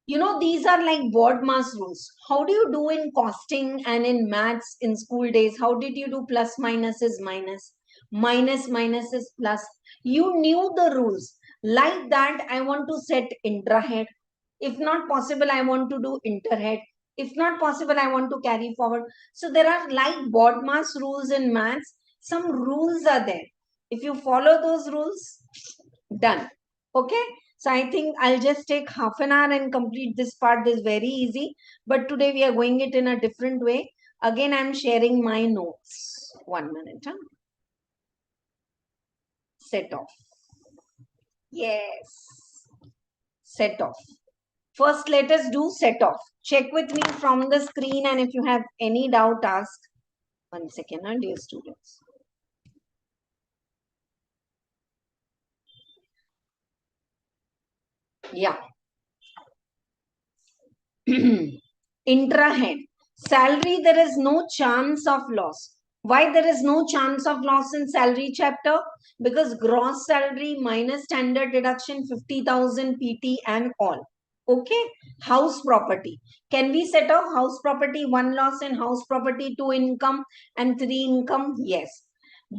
You know, these are like board mass rules. How do you do in costing and in maths in school days? How did you do plus minus is minus, minus minus is plus? You knew the rules. Like that, I want to set intrahead. If not possible, I want to do interhead. If not possible, I want to carry forward. So there are like board mass rules in maths. Some rules are there. If you follow those rules, done. Okay. So I think I'll just take half an hour and complete this part. This is very easy. But today we are going it in a different way. Again, I'm sharing my notes. 1 minute. Huh? Set off. Yes. Set off. First, let us do set off. Check with me from the screen, and if you have any doubt, ask. 1 second, dear students. Yeah. Intrahead. Salary, there is no chance of loss. Why there is no chance of loss in salary chapter? Because gross salary minus standard deduction 50,000 PT and all. Okay. House property. Can we set off house property 1 loss and house property 2 income and 3 income? Yes.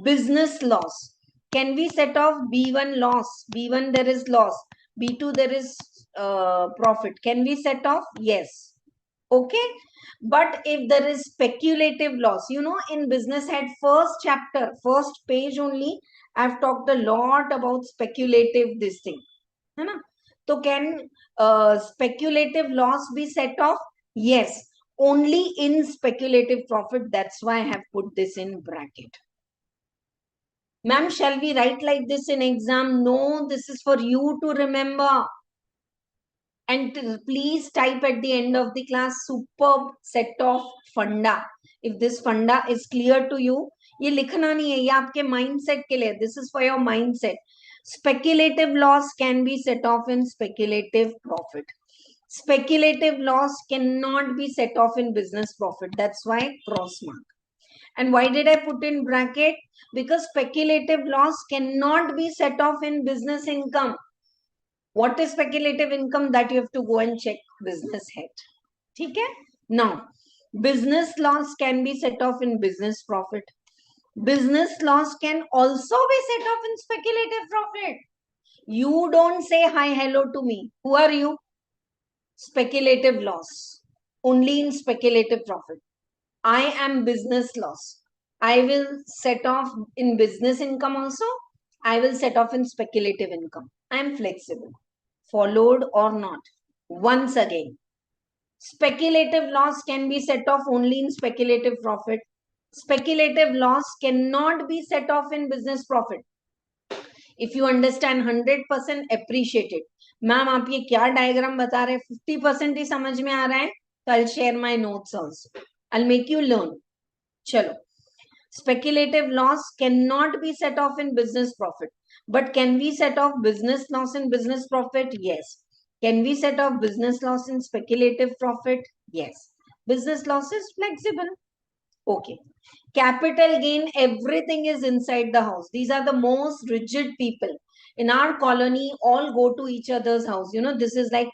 Business loss. Can we set off B1 loss? B1 there is loss. B2 there is profit. Can we set off? Yes. Okay. But if there is speculative loss, you know, in business head first chapter, first page only, I've talked a lot about speculative this thing. है ना? So can speculative loss be set off? Yes. Only in speculative profit. That's why I have put this in bracket. Ma'am, shall we write like this in exam? No, this is for you to remember. And please type at the end of the class superb set of funda. If this funda is clear to you, ये लिखना नहीं है, ये आपके mindset के लिए. This is for your mindset. Speculative loss can be set off in speculative profit. Speculative loss cannot be set off in business profit. That's why cross mark. And why did I put in bracket? Because speculative loss cannot be set off in business income. What is speculative income? That you have to go and check business head. Okay? Now, Business loss can be set off in business profit. Business loss can also be set off in speculative profit. You don't say hi, hello to me. Who are you? Speculative loss. Only in speculative profit. I am business loss. I will set off in business income also. I will set off in speculative income. I am flexible. Followed or not. Once again, speculative loss can be set off only in speculative profit. Speculative loss cannot be set off in business profit. If you understand 100% appreciated. Ma'am आप ये क्या diagram बता रहे हैं 50% ही समझ में आ रहा है तो I'll share my notes also. I'll make you learn. चलो. Speculative loss cannot be set off in business profit. But can we set off business loss in business profit? Yes. Can we set off business loss in speculative profit? Yes. Business loss is flexible. Okay. Capital gain, everything is inside the house. These are the most rigid people. In our colony, all go to each other's house. You know, this is like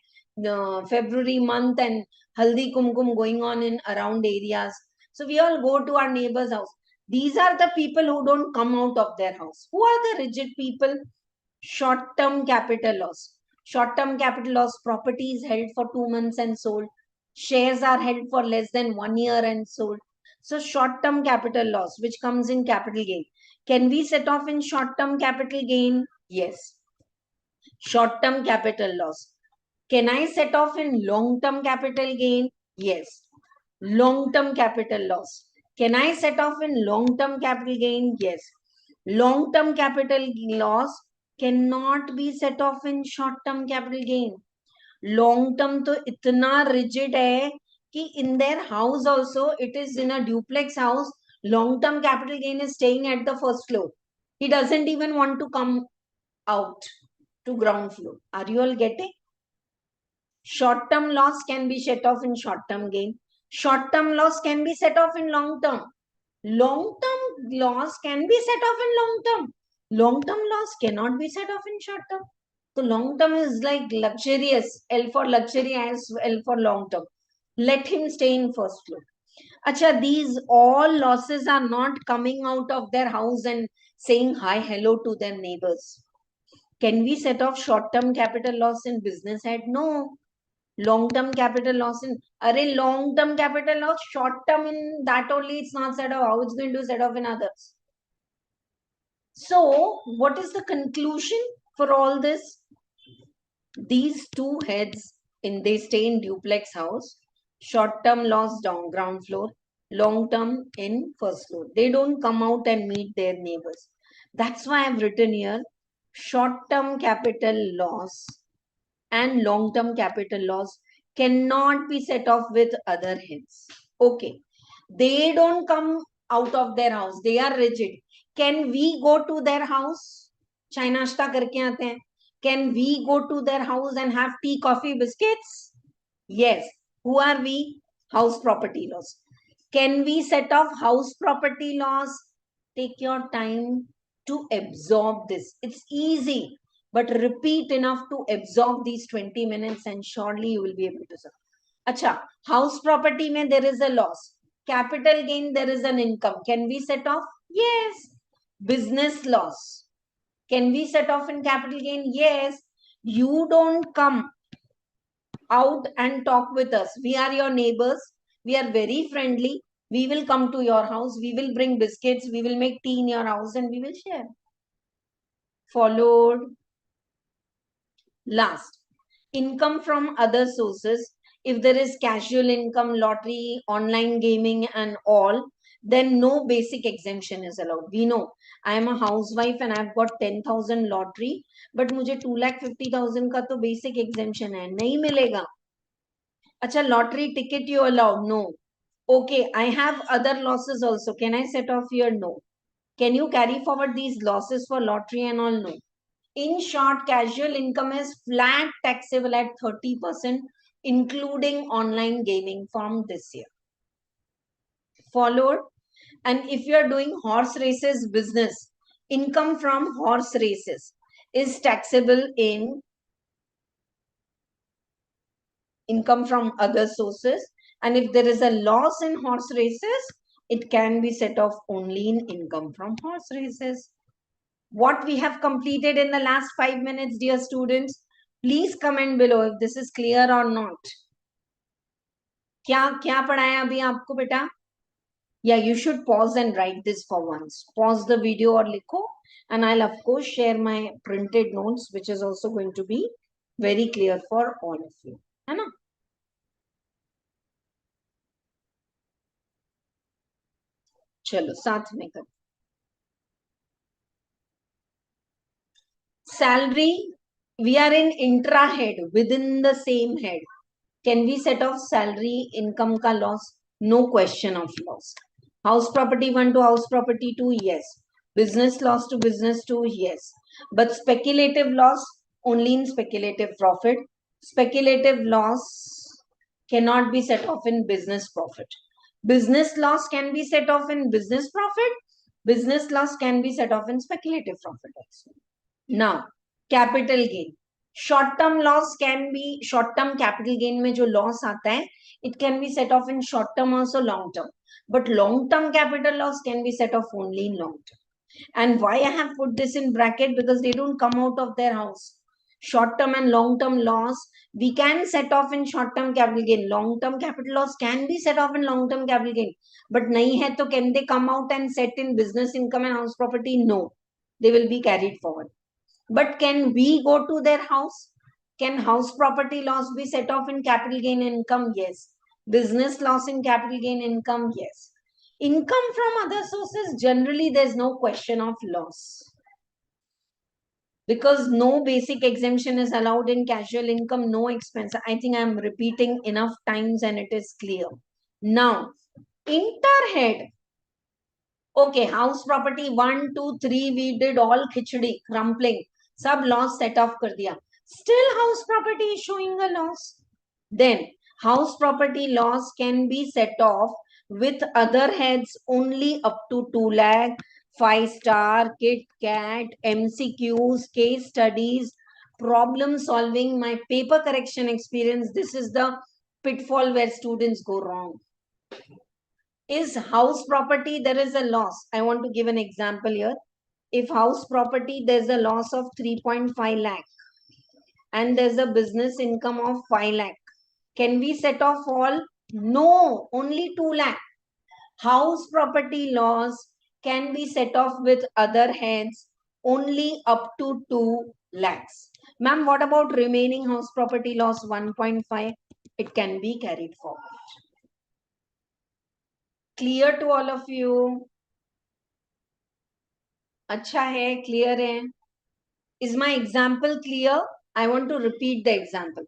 February month and Haldi Kumkum going on in around areas. So we all go to our neighbor's house. These are the people who don't come out of their house. Who are the rigid people? Short-term capital loss. Short-term capital loss, property is held for 2 months and sold. Shares are held for less than 1 year and sold. So short-term capital loss, which comes in capital gain. Can we set off in short-term capital gain? Yes. Short-term capital loss. Can I set off in long-term capital gain? Yes. Long-term capital loss. Can I set off in long-term capital gain? Yes. Long-term capital loss cannot be set off in short-term capital gain. Long-term तो इतना rigid है कि in their house also, it is in a duplex house, long-term capital gain is staying at the first floor. He doesn't even want to come out to ground floor. Are you all getting? Short-term loss can be set off in short-term gain. Short-term loss can be set off in long-term. Long-term loss can be set off in long-term. Long-term loss cannot be set off in short-term. So long-term is like luxurious. L for luxury as L for long-term. Let him stay in first floor. Acha, these all losses are not coming out of their house and saying hi, hello to their neighbors. Can we set off short-term capital loss in business head? No. Long-term capital loss in long-term capital loss, short-term in that only it's not set off. How it's going to set off in others? So, what is the conclusion for all this? These two heads they stay in duplex house. Short-term loss down ground floor, long-term in first floor. They don't come out and meet their neighbors. That's why I've written here short-term capital loss and long-term capital loss cannot be set off with other heads. Okay. They don't come out of their house. They are rigid. Can we go to their house? Chai nashta karke aate hain. Can we go to their house and have tea, coffee, biscuits? Yes. Who are we? House property loss. Can we set off house property loss? Take your time to absorb this. It's easy, but repeat enough to absorb these 20 minutes and surely you will be able to solve. Acha, house property mein there is a loss. Capital gain, there is an income. Can we set off? Yes. Business loss. Can we set off in capital gain? Yes. You don't come out and talk with us. We are your neighbors. We are very friendly. We will come to your house. We will bring biscuits. We will make tea in your house and we will share. Followed. Last, income from other sources. If there is casual income, lottery, online gaming and all, then no basic exemption is allowed. We know I am a housewife and I've got 10,000 lottery, but मुझे 2,50,000 का तो basic exemption है, नहीं मिलेगा. अच्छा, lottery ticket you allow? No. Okay, I have other losses also. Can I set off here? No. Can you carry forward these losses for lottery and all? No. In short, casual income is flat taxable at 30%, including online gaming from this year. Followed. And if you are doing horse races business, income from horse races is taxable in income from other sources. And if there is a loss in horse races, it can be set off only in income from horse races. What we have completed in the last 5 minutes, dear students, please comment below if this is clear or not. क्या क्या पढ़ाया अभी आपको बेटा? Yeah, you should pause and write this for once. Pause the video or likho, and I'll of course share my printed notes, which is also going to be very clear for all of you. है ना? चलो साथ में कर. Salary, we are in intra head, within the same head. Can we set off salary income ka loss? No question of loss. House property 1 to house property 2, yes. Business loss to business 2, yes. But speculative loss only in speculative profit. Speculative loss cannot be set off in business profit. Business loss can be set off in business profit. Business loss can be set off in speculative profit also. Now, capital gain. Short term loss can be, short term capital gain में जो loss आता है, it can be set off in short term also long term. But long term capital loss can be set off only in long term. And why I have put this in bracket? Because they don't come out of their house. Short term and long term loss, we can set off in short term capital gain. Long term capital loss can be set off in long term capital gain. But nahi hai to can they come out and set in business income and house property? No. They will be carried forward. But can we go to their house? Can house property loss be set off in capital gain income? Yes. Business loss in capital gain income? Yes. Income from other sources, generally there's no question of loss. Because no basic exemption is allowed in casual income, no expense. I think I'm repeating enough times and it is clear. Now, interhead. Okay, house property 1, 2, 3, we did all khichdi, crumpling. Sub loss set off kar diya. Still house property is showing a loss. Then house property loss can be set off with other heads only up to 2 lakh, 5-star, Kit Kat, MCQs, case studies, problem solving, my paper correction experience. This is the pitfall where students go wrong. Is house property, there is a loss. I want to give an example here. If house property, there's a loss of 3.5 lakh and there's a business income of 5 lakh. Can we set off all? No, only 2 lakh. House property loss can be set off with other heads only up to 2 lakhs. Ma'am, what about remaining house property loss 1.5? It can be carried forward. Clear to all of you? अच्छा है, clear है. Is my example clear? I want to repeat the example.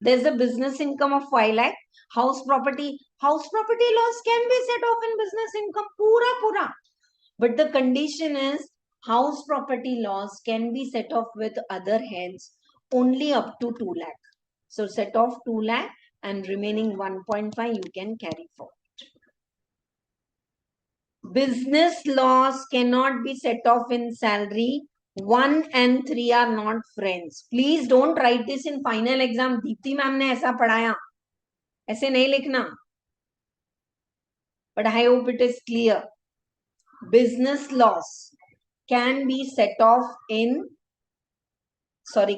There's a business income of 5 lakh. House property loss can be set off in business income pura. But the condition is house property loss can be set off with other heads only up to 2 lakh. So set off 2 lakh and remaining 1.5 you can carry forward. Business loss cannot be set off in salary. 1 and 3 are not friends. Please don't write this in final exam. Dipti ma'am ने ऐसा पढ़ाया. ऐसे नहीं लिखना. But I hope it is clear. Business loss can be set off in,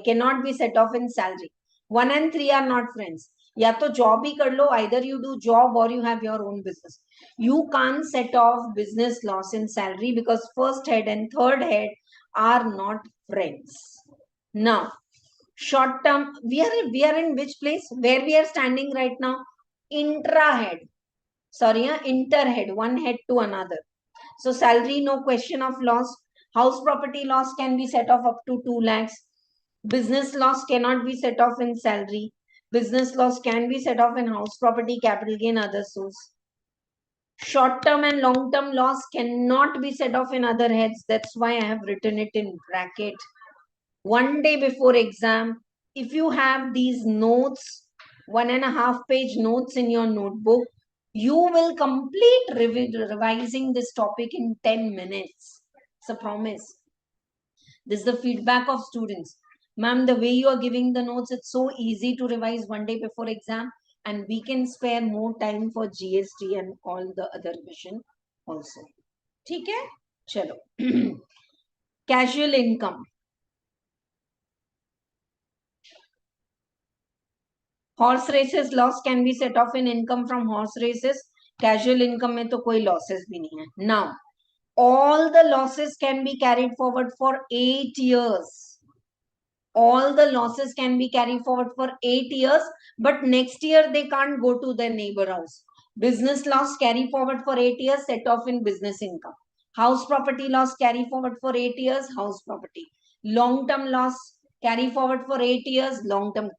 cannot be set off in salary. 1 and 3 are not friends. या तो job ही कर लो, either you do job or you have your own business. You can't set off business loss in salary because first head and third head are not friends. Now, short term, we are in which place? Where we are standing right now? Intra head. Inter head, one head to another. So salary, no question of loss. House property loss can be set off up to 2 lakhs. Business loss cannot be set off in salary. Business loss can be set off in house property, capital gain, other source. Short-term and long-term loss cannot be set off in other heads. That's why I have written it in bracket. One day before exam, if you have these notes, 1.5 page notes in your notebook, you will complete revising this topic in 10 minutes. It's a promise. This is the feedback of students. Ma'am, the way you are giving the notes, it's so easy to revise one day before exam. and we can spare more time for GST and all the other vision also. ठीक है, चलो. Casual income. Horse races loss can be set off in income from horse races. Casual income में तो कोई losses भी नहीं है. Now, all the losses can be carried forward for 8 years. All the losses can be carried forward for 8 years, but next year they can't go to their neighbor house. Business loss carry forward for 8 years, set off in business income. House property loss carry forward for 8 years, house property. Long term loss carry forward for 8 years, long term.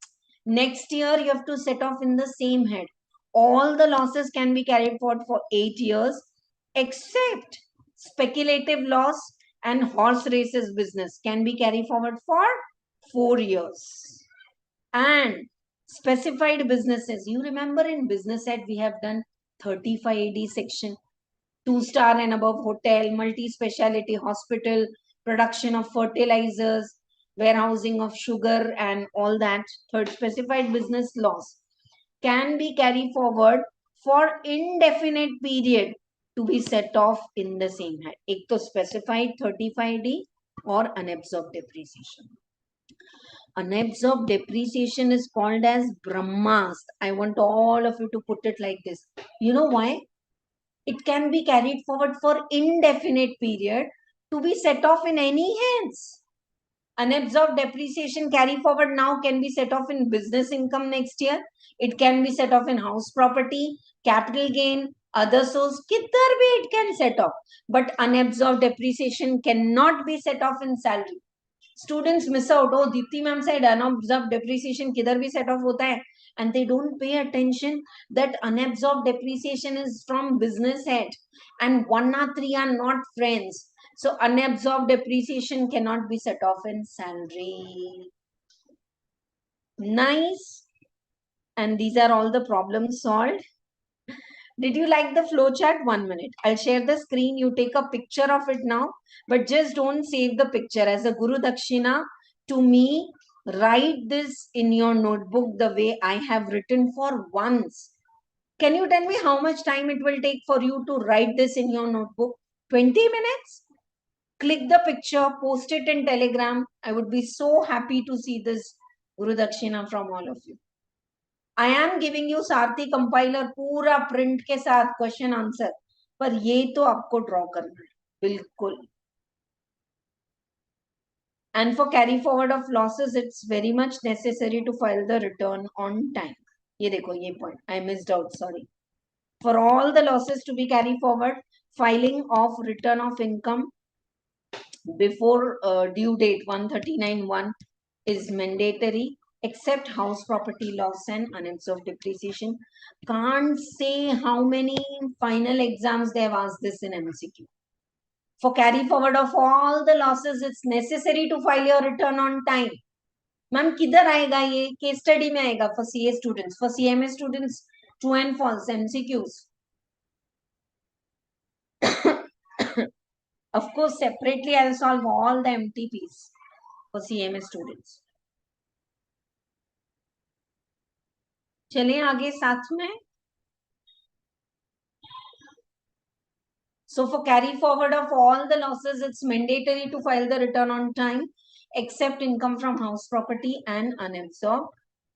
Next year you have to set off in the same head. All the losses can be carried forward for 8 years, except speculative loss and horse races business can be carried forward for 4 years. And specified businesses, you remember in business ed we have done 35 AD section, 2-star and above hotel, multi-speciality hospital, production of fertilizers, warehousing of sugar and all that. Third, specified business laws can be carried forward for indefinite period to be set off in the same head. एक तो specified 35D or unabsorbed depreciation. Unabsorbed depreciation is called as Brahmast. I want all of you to put it like this. You know why? It can be carried forward for indefinite period to be set off in any hands. Unabsorbed depreciation carry forward now can be set off in business income next year. It can be set off in house property, capital gain, other source. Kidhar bhi it can set off. But unabsorbed depreciation cannot be set off in salary. Students miss out. Oh, Dipti ma'am said unabsorbed depreciation kidhar bhi set off hota hai. And they don't pay attention that unabsorbed depreciation is from business head. And 1 or 3 are not friends. So unabsorbed depreciation cannot be set off in salary. Nice. And these are all the problems solved. Did you like the flow chart? 1 minute. I'll share the screen. You take a picture of it now, but just don't save the picture. As a Guru Dakshina to me, write this in your notebook the way I have written for once. Can you tell me how much time it will take for you to write this in your notebook? 20 minutes? Click the picture, post it in Telegram. I would be so happy to see this Guru Dakshina from all of you. I am giving you Sarathi compiler पूरा print के साथ question answer, पर ये तो आपको draw करना है बिल्कुल. And for carry forward of losses, it's very much necessary to file the return on time. ये देखो ये point I missed out, sorry. For all the losses to be carried forward, filing of return of income before due date 139(1) is mandatory, except house property loss and unabsorbed depreciation. Can't say how many final exams they have asked this in MCQ. For carry forward of all the losses, it's necessary to file your return on time. Ma'am, किधर आएगा ये? Case study में आएगा for CA students. For CMA students, true and false MCQs. Of course, separately I'll solve all the MTPs for CMA students. चलिए आगे साथ में. So for carry forward of all the losses, it's mandatory to file the return on time, except income from house property and unabsorbed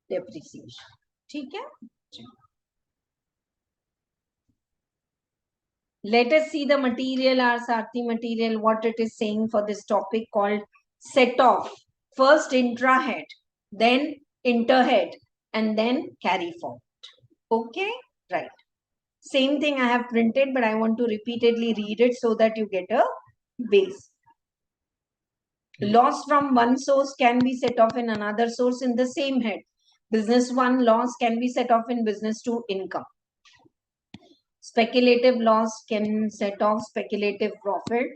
depreciation. ठीक है? Let us see the material, our Sarathi material, what it is saying for this topic called Setoff. First intra head, then inter head, and then carry forward. Okay, right. Same thing I have printed, but I want to repeatedly read it so that you get a base. Loss from one source can be set off in another source in the same head. Business 1 loss can be set off in business 2 income. Speculative loss can set off speculative profit.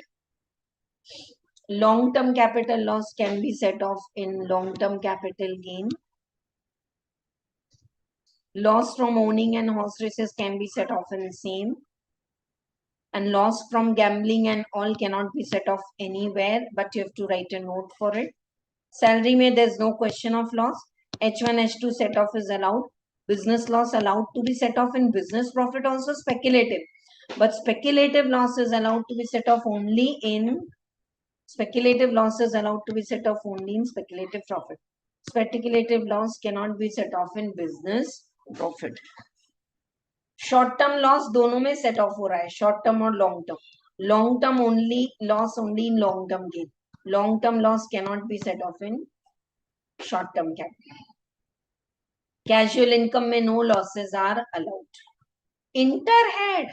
Long-term capital loss can be set off in long-term capital gain. Loss from owning and horse races can be set off in the same. And loss from gambling and all cannot be set off anywhere, but you have to write a note for it. Salary mein there's no question of loss. H1, H2 set off is allowed. Business loss allowed to be set off in business profit, also speculative. But speculative loss is allowed to be set off only in speculative profit. Speculative loss cannot be set off in business profit. Short term loss दोनों में set off हो रहा है, short term और long term only loss only in long term gain. Long term loss cannot be set off in short term capital. Casual income में no losses are allowed. Inter head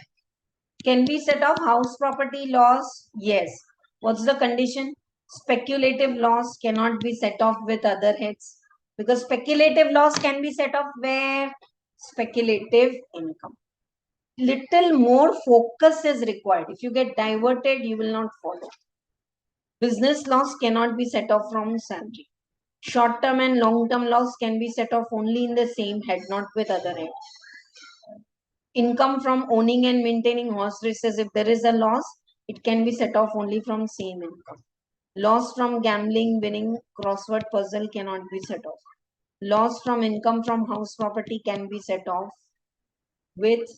can be set off. House property loss, yes. What's the condition? Speculative loss cannot be set off with other heads, because speculative loss can be set off where? Speculative income. Little more focus is required. If you get diverted, you will not follow. Business loss cannot be set off from salary. Short term and long term loss can be set off only in the same head, not with other heads. Income from owning and maintaining horse races, if there is a loss, it can be set off only from same income. Loss from gambling, winning crossword puzzle cannot be set off. Loss from income from house property can be set off with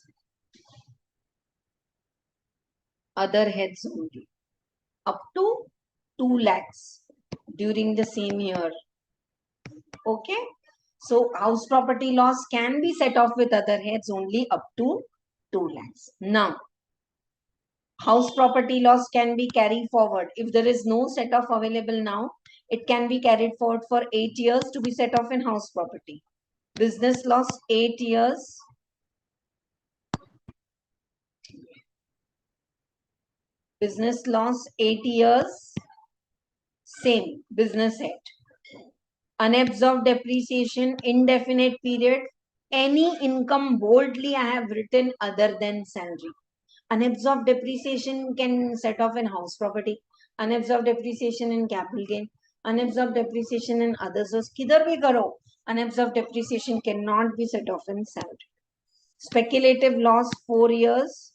other heads only, up to 2 lakhs during the same year. Okay, so house property loss can be set off with other heads only up to 2 lakhs. Now, house property loss can be carried forward. If there is no set off available now, it can be carried forward for 8 years to be set off in house property. Business loss 8 years. Business loss 8 years. Same business head. Unabsorbed depreciation, indefinite period. Any income boldly I have written other than salary. Unabsorbed depreciation can set off in house property. Unabsorbed depreciation in capital gain. Unabsorbed depreciation in other source. Kidhar bhi karo. Unabsorbed depreciation cannot be set off in salary. Speculative loss 4 years.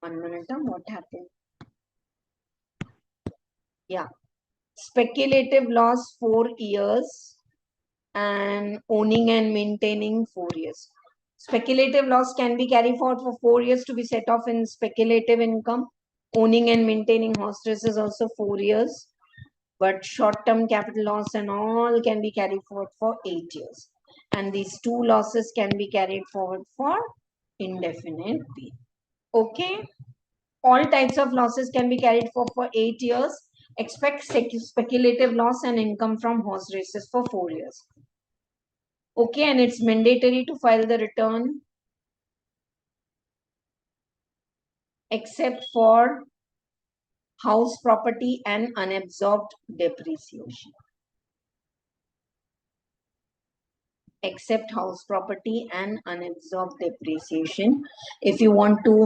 1 minute, what happened? Yeah. Speculative loss 4 years and owning and maintaining 4 years. Speculative loss can be carried forward for 4 years to be set off in speculative income. Owning and maintaining horse races also 4 years. But short-term capital loss and all can be carried forward for 8 years. And these two losses can be carried forward for indefinite period. Okay. All types of losses can be carried forward for 8 years. Expect speculative loss and income from horse races for 4 years. Okay, and it's mandatory to file the return except for house property and unabsorbed depreciation. Except house property and unabsorbed depreciation. If you want to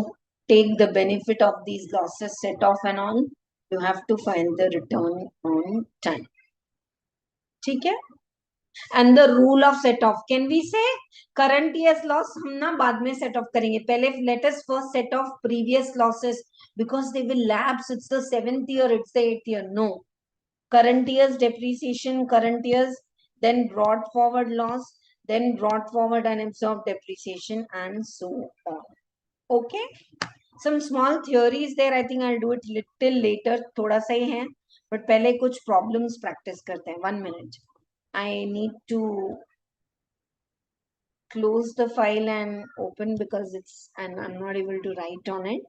take the benefit of these losses set off and all, you have to file the return on time. Okay? And the rule of set off, can we say current year's loss हम ना बाद में set off करेंगे, पहले let us first set off previous losses because they will lapse. It's the 7th year, it's the 8th year. No, current year's depreciation, current year's, then brought forward loss, then brought forward unabsorbed depreciation, and so on. Okay, some small theories there. I think I'll do it little later, थोड़ा सा ही है, but पहले कुछ problems practice करते हैं. 1 minute. I need to close the file and open because and I'm not able to write on it.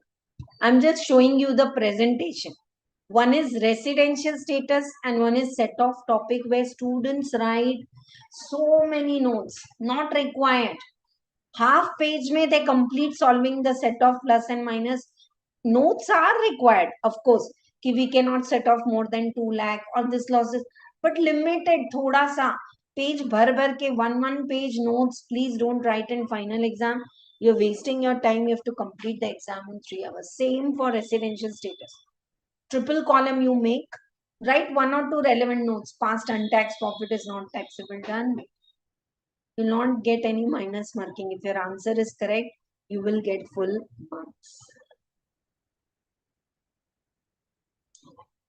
I'm just showing you the presentation. One is residential status and one is set off topic where students write so many notes, not required. Half page may they complete solving the set off plus and minus. Notes are required, of course. We cannot set off more than 2 lakh or this losses, but limited thoda sa. Page bhar ke one page notes. Please don't write in final exam. You're wasting your time. You have to complete the exam in 3 hours. Same for residential status. Triple column you make. Write 1 or 2 relevant notes. Past untaxed profit is not taxable. Done. You will not get any minus marking. If your answer is correct, you will get full marks.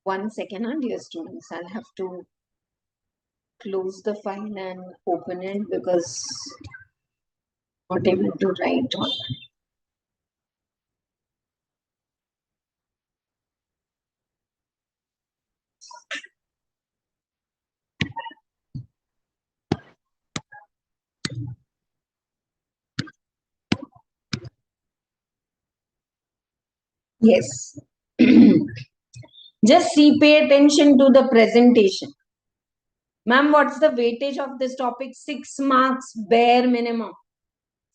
1 second, dear students. I'll have to close the file and open it because not able to write on. Yes. Just see, pay attention to the presentation. Ma'am, what's the weightage of this topic? 6 marks bare minimum.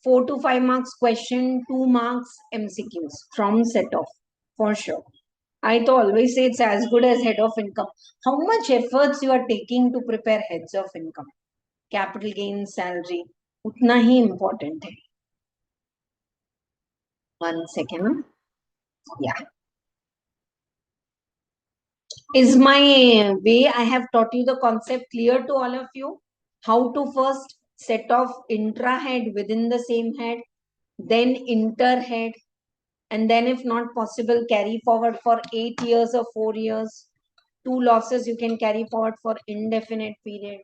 4 to 5 marks question, 2 marks MCQs from Setoff for sure. I to always say it's as good as head of income. How much efforts you are taking to prepare heads of income? Capital gain, salary, utna hi important hai. 1 second. Yeah. Is my way I have taught you the concept clear to all of you? How to first set off intra head within the same head, then inter head, and then if not possible, carry forward for 8 years or 4 years. 2 losses you can carry forward for indefinite period.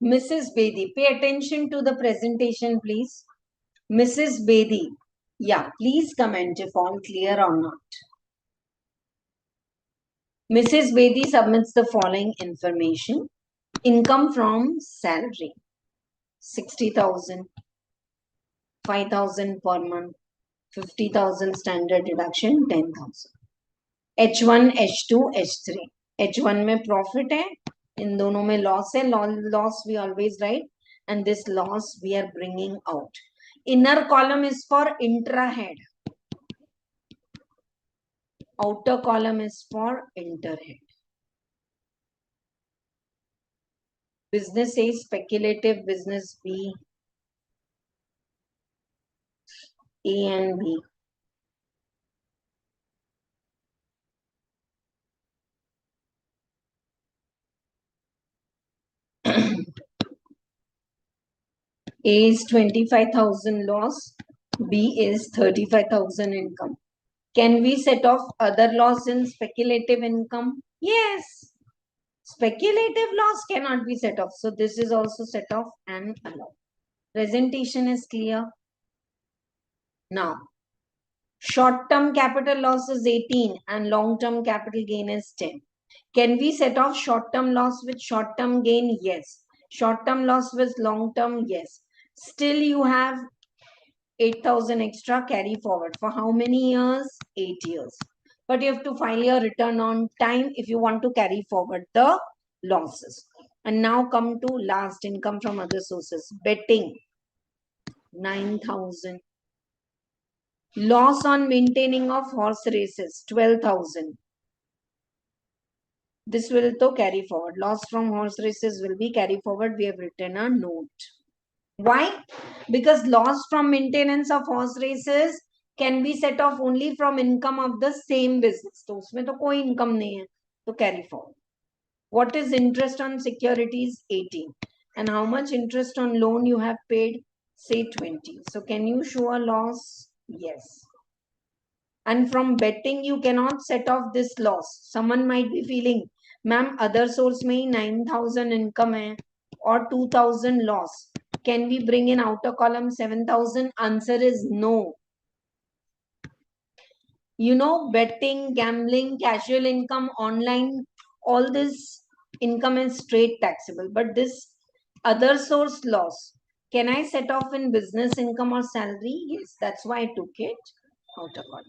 Mrs. Bedi, pay attention to the presentation, please. Mrs. Bedi, yeah, please comment if all clear or not. Mrs. Bedi submits the following information. Income from salary, 60,000, 5,000 per month, 50,000 standard deduction, 10,000. H1, H2, H3. H1 में profit है, इन दोनों में loss है, loss we always write, and this loss we are bringing out. Inner column is for intra-head. Outer column is for inter-head. Business A, speculative, business B, A and B. A is 25,000 loss, B is 35,000 income. Can we set off other loss in speculative income? Yes. Speculative loss cannot be set off. So this is also set off and allowed. Presentation is clear. Now, short-term capital loss is 18 and long-term capital gain is 10. Can we set off short-term loss with short-term gain? Yes. Short-term loss with long-term? Yes. Still you have 8,000 extra carry forward. For how many years? 8 years. But you have to file your return on time if you want to carry forward the losses. And now come to last income from other sources. Betting, 9,000. Loss on maintaining of horse races, 12,000. This will to carry forward. Loss from horse races will be carry forward. We have written a note. Why? Because loss from maintenance of horse races can be set off only from income of the same business. तो उसमें तो कोई income नहीं है. तो carry forward. What is interest on securities? 18. And how much interest on loan you have paid? Say 20. So can you show a loss? Yes. And from betting, you cannot set off this loss. Someone might be feeling, ma'am, other source में 9,000 income है or 2,000 loss. Can we bring in outer column 7,000? Answer is no. You know, betting, gambling, casual income, online, all this income is straight taxable. But this other source loss, can I set off in business income or salary? Yes, that's why I took it outer column.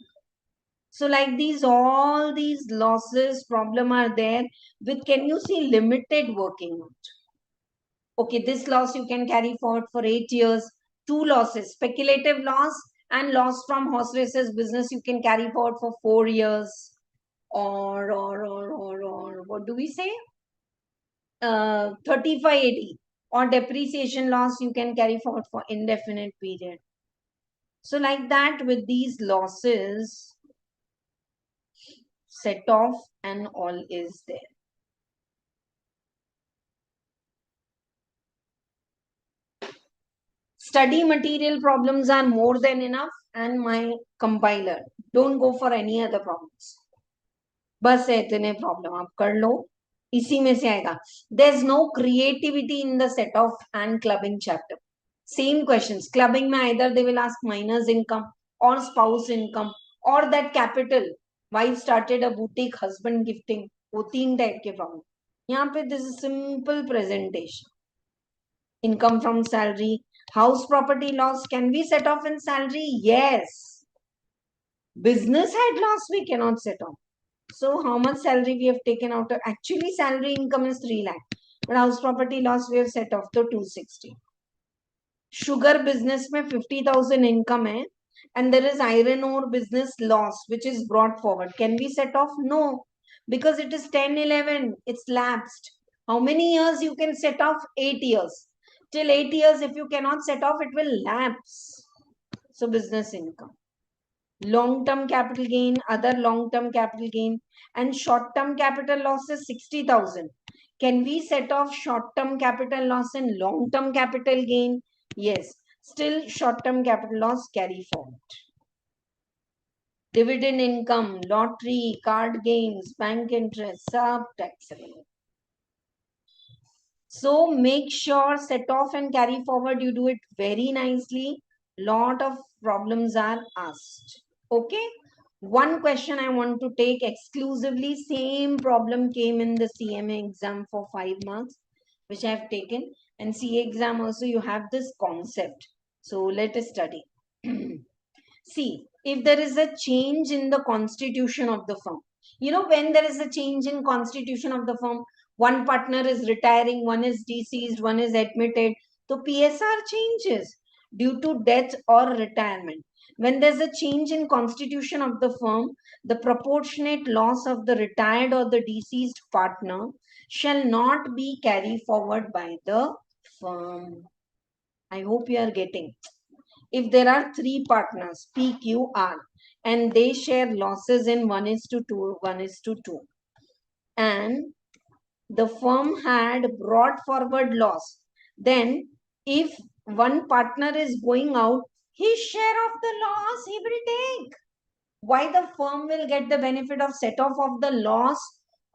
So like these, all these losses problem are there with, can you see, limited working note. Okay, this loss you can carry forward for 8 years. 2 losses, speculative loss and loss from horse races business you can carry forward for 4 years. Or what do we say? 3580, or depreciation loss you can carry forward for indefinite period. So like that, with these losses, set off and all is there. Study material problems are more than enough, and my compiler. Don't go for any other problems. बस है इतने problem आप कर लो, इसी में से आएगा. There's no creativity in the set off and clubbing chapter. Same questions. Clubbing में either they will ask minors income or spouse income or that capital. Wife started a boutique, husband gifting. वो तीन type के problem. यहाँ पे this is simple presentation. Income from salary, house property loss. Can we set off in salary? Yes. Business head loss we cannot set off. So how much salary we have taken out? Actually, salary income is 3 lakh. But house property loss we have set off to 260. Sugar business में 50,000 income है. And there is iron ore business loss which is brought forward. Can we set off? No. Because it is 10-11. It's lapsed. How many years you can set off? 8 years. Till 8 years, if you cannot set off, it will lapse. So business income. Long-term capital gain, other long-term capital gain, and short-term capital loss is 60,000. Can we set off short-term capital loss and long-term capital gain? Yes. Still, short-term capital loss carry forward. Dividend income, lottery, card gains, bank interest, sub-taxable. So make sure set off and carry forward, you do it very nicely. Lot of problems are asked. Okay. One question I want to take exclusively. Same problem came in the CMA exam for 5 marks, which I have taken. And CA exam also you have this concept. So let us study. See, if there is a change in the constitution of the firm, when there is a change in constitution of the firm, one partner is retiring, one is deceased, one is admitted, so PSR changes due to death or retirement. When there's a change in constitution of the firm, the proportionate loss of the retired or the deceased partner shall not be carried forward by the firm. I hope you are getting. If there are 3 partners, PQR, and they share losses in 1:2, 1:2, and the firm had brought forward loss, then if one partner is going out, his share of the loss he will take. Why the firm will get the benefit of set off of the loss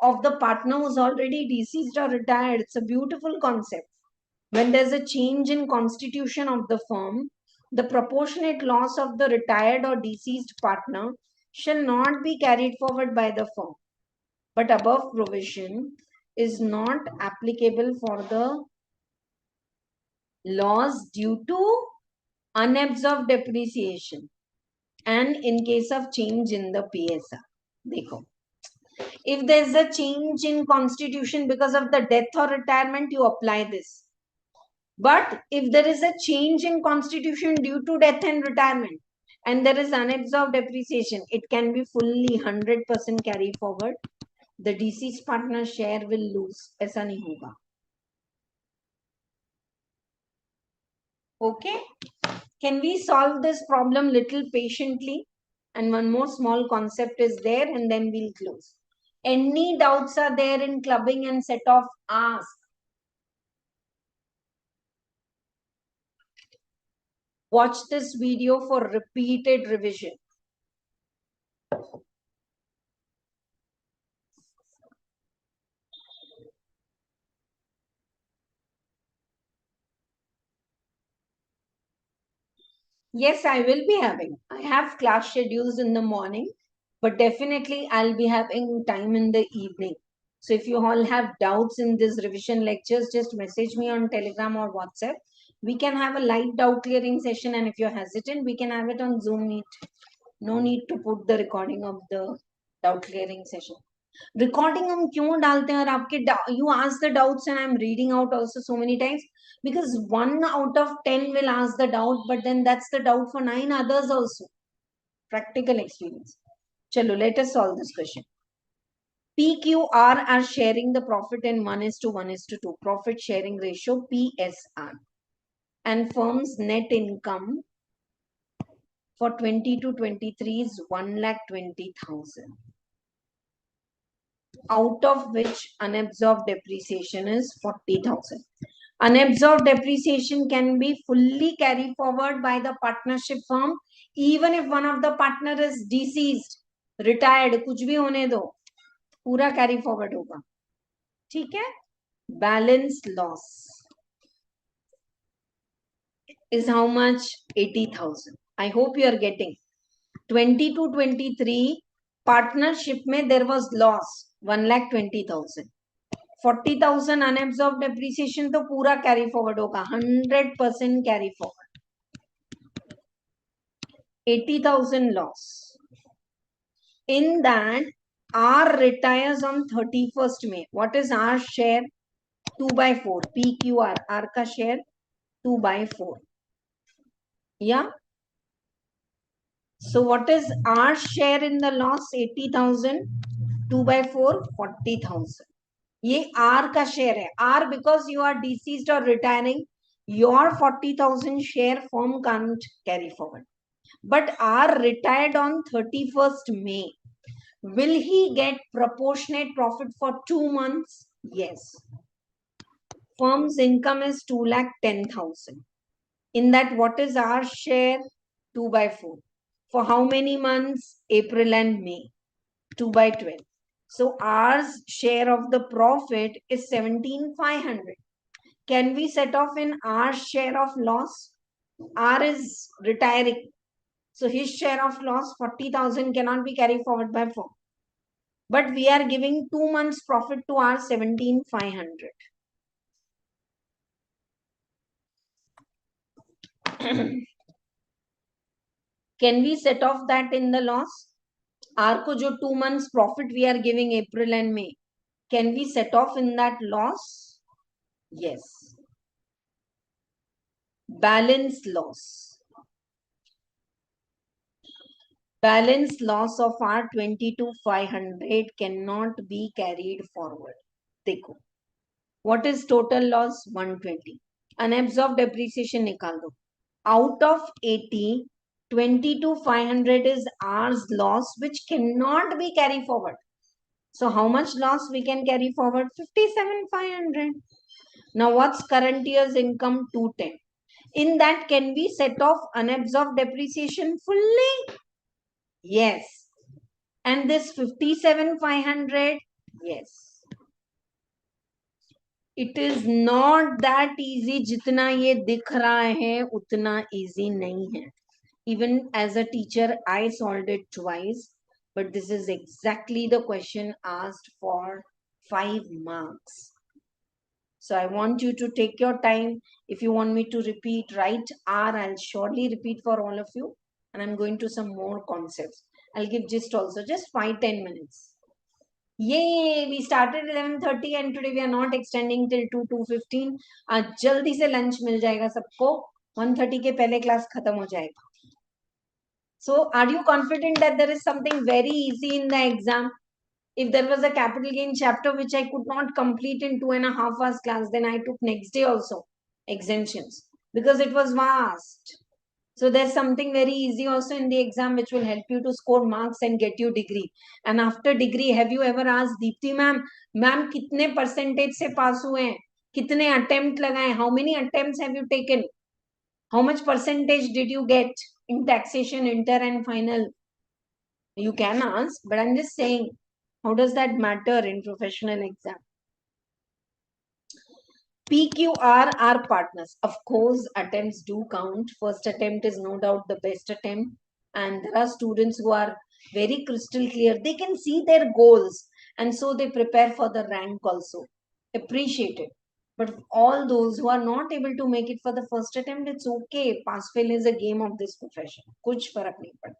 of the partner who's already deceased or retired? It's a beautiful concept. When there's a change in constitution of the firm, the proportionate loss of the retired or deceased partner shall not be carried forward by the firm. But above provision is not applicable for the loss due to unabsorbed depreciation and in case of change in the PSR. Dekho. If there's a change in constitution because of the death or retirement, you apply this. But if there is a change in constitution due to death and retirement, and there is unabsorbed depreciation, it can be fully 100% carry forward. The deceased partner share will lose. ऐसा नहीं होगा. Okay. Can we solve this problem little patiently? And one more small concept is there, and then we'll close. Any doubts are there in clubbing and set off? Ask. Watch this video for repeated revision. Yes, I will be having. I have class schedules in the morning, but definitely I'll be having time in the evening. So if you all have doubts in this revision lectures, just message me on Telegram or WhatsApp. We can have a light doubt clearing session, and if you're hesitant, we can have it on Zoom Meet. No need to put the recording of the doubt clearing session. Recording हम क्यों डालते हैं और आपके you ask the doubts and I'm reading out also so many times because 1 out of 10 will ask the doubt, but then that's the doubt for 9 others also. Practical experience. Chalo, let us solve this question. PQR are sharing the profit in 1:1:2, profit sharing ratio PSR. And firm's net income for 22-23 is 1,20,000, out of which unabsorbed depreciation is 40,000. Unabsorbed depreciation can be fully carried forward by the partnership firm, even if one of the partner is deceased, retired, कुछ भी होने दो, पूरा carry forward होगा. ठीक है? Balance loss is how much? 80,000. I hope you are getting. 22-23 partnership में there was loss 1,20,000. 40,000 unabsorbed depreciation तो पूरा carry forward होगा, 100% carry forward. 80,000 loss. In that, R retires on 31st May. What is our share? 2/4. PQR. R का share 2/4. Yeah. So what is our share in the loss? 80,000. 2/4, 40,000. ये R का share है. R because you are deceased or retiring, your 40,000 share firm can't carry forward. But R retired on 31st May. Will he get proportionate profit for 2 months? Yes. Firm's income is 2,10,000. In that, what is our share? 2/4. For how many months? April and May. 2/12. So ours share of the profit is 17,500. Can we set off in our share of loss? R is retiring. So his share of loss, 40,000, cannot be carried forward by firm. But we are giving 2 months profit to our 17,500. Can we set off that in the loss? R ko jo 2 months profit we are giving April and May, can we set off in that loss? Yes. Balance loss. Balance loss of our 22,500 cannot be carried forward. देखो. What is total loss? 120. Unabsorbed depreciation निकाल दो. Out of 80, 22,500 is ours loss, which cannot be carried forward. So how much loss we can carry forward? 57,500. Now what's current year's income? 210. In that, can we set off unabsorbed depreciation fully? Yes. And this 57,500? Yes. It is not that easy. जितना ये दिख रहा है उतना easy नहीं है. Even as a teacher, I solved it twice. But this is exactly the question asked for 5 marks. So I want you to take your time. If you want me to repeat, write R. I'll surely repeat for all of you. And I'm going to some more concepts. I'll give gist also. Just 5-10 minutes. Yay! We started 11:30 and today we are not extending till 2:15. आज जल्दी से lunch मिल जाएगा सबको. 1:30 के पहले class खत्म हो जाएगा. So are you confident that there is something very easy in the exam? If there was a capital gain chapter which I could not complete in 2.5 hours class, then I took next day also exemptions because it was vast. So there's something very easy also in the exam which will help you to score marks and get you degree. And after degree, have you ever asked Dipti ma'am, kitne percentage se pass hue hain? Kitne attempt lagaye? How many attempts have you taken? How much percentage did you get in taxation, inter and final? You can ask, but I'm just saying, how does that matter in professional exam? PQR are partners. Of course, attempts do count. First attempt is no doubt the best attempt. And there are students who are very crystal clear. They can see their goals. And so they prepare for the rank also. Appreciate it. But all those who are not able to make it for the first attempt, it's okay. Pass fail is a game of this profession. Kuch farak nahi padta.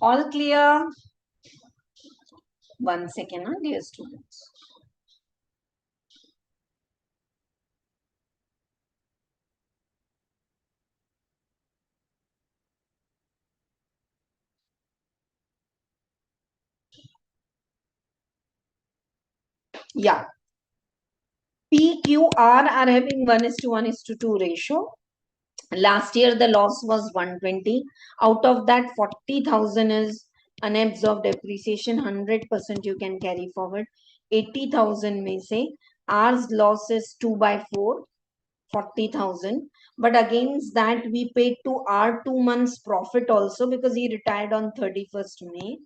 All clear? 1 second, dear students. Yeah. PQR are having 1:1:2 ratio. Last year, the loss was 120. Out of that, 40,000 is unabsorbed depreciation. 100% you can carry forward. 80,000 may say. Ours loss is 2 by 4, 40,000. But against that, we paid to our 2 months profit also because he retired on 31st May.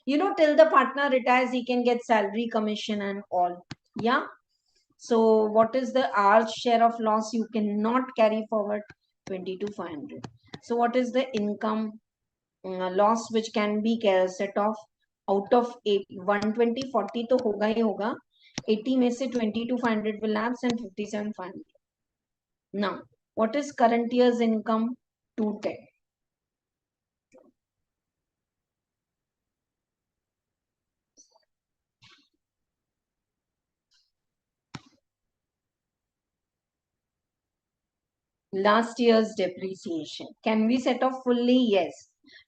You know, till the partner retires, he can get salary, commission, and all. Yeah. So what is the our share of loss? You cannot carry forward 22,500. So what is the income loss which can be set off out of 120? 40 तो होगा ही होगा. 80 में से 22,500 will lapse and 57,500. Now, what is current year's income? 210. Last year's depreciation. Can we set off fully? Yes.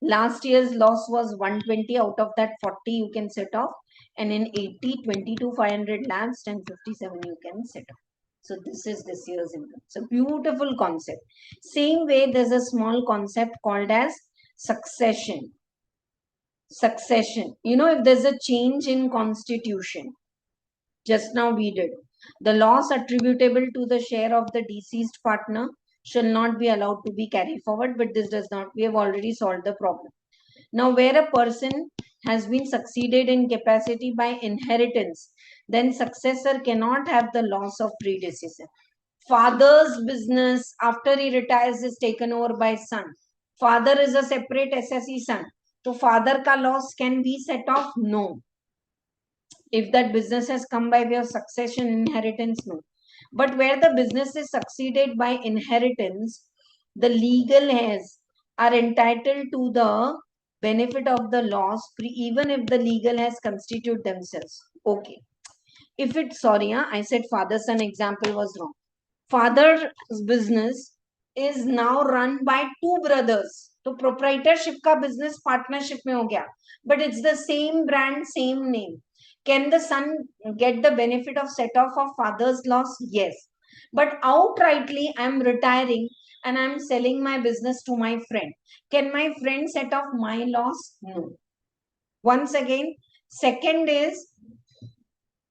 Last year's loss was 120. Out of that, 40 you can set off. And in 80, 22,500 lapsed and 57 you can set off. So this is this year's income. It's a beautiful concept. Same way, there's a small concept called as succession. Succession. You know, if there's a change in constitution, just now we did. The loss attributable to the share of the deceased partner shall not be allowed to be carried forward, but this does not. We have already solved the problem. Now, where a person has been succeeded in capacity by inheritance, then successor cannot have the loss of predecessor. Father's business after he retires is taken over by son. Father is a separate SSE son. So father ka loss can be set off? No. If that business has come by way of succession, inheritance, no. But where the business is succeeded by inheritance, the legal heirs are entitled to the benefit of the loss even if the legal heirs constitute themselves. Okay. If it's, sorry, I said father son example was wrong. Father's business is now run by two brothers. तो proprietorship का business partnership में हो गया. But it's the same brand, same name. Can the son get the benefit of set off of father's loss? Yes. But outrightly, I'm retiring and I'm selling my business to my friend. Can my friend set off my loss? No. Once again, second is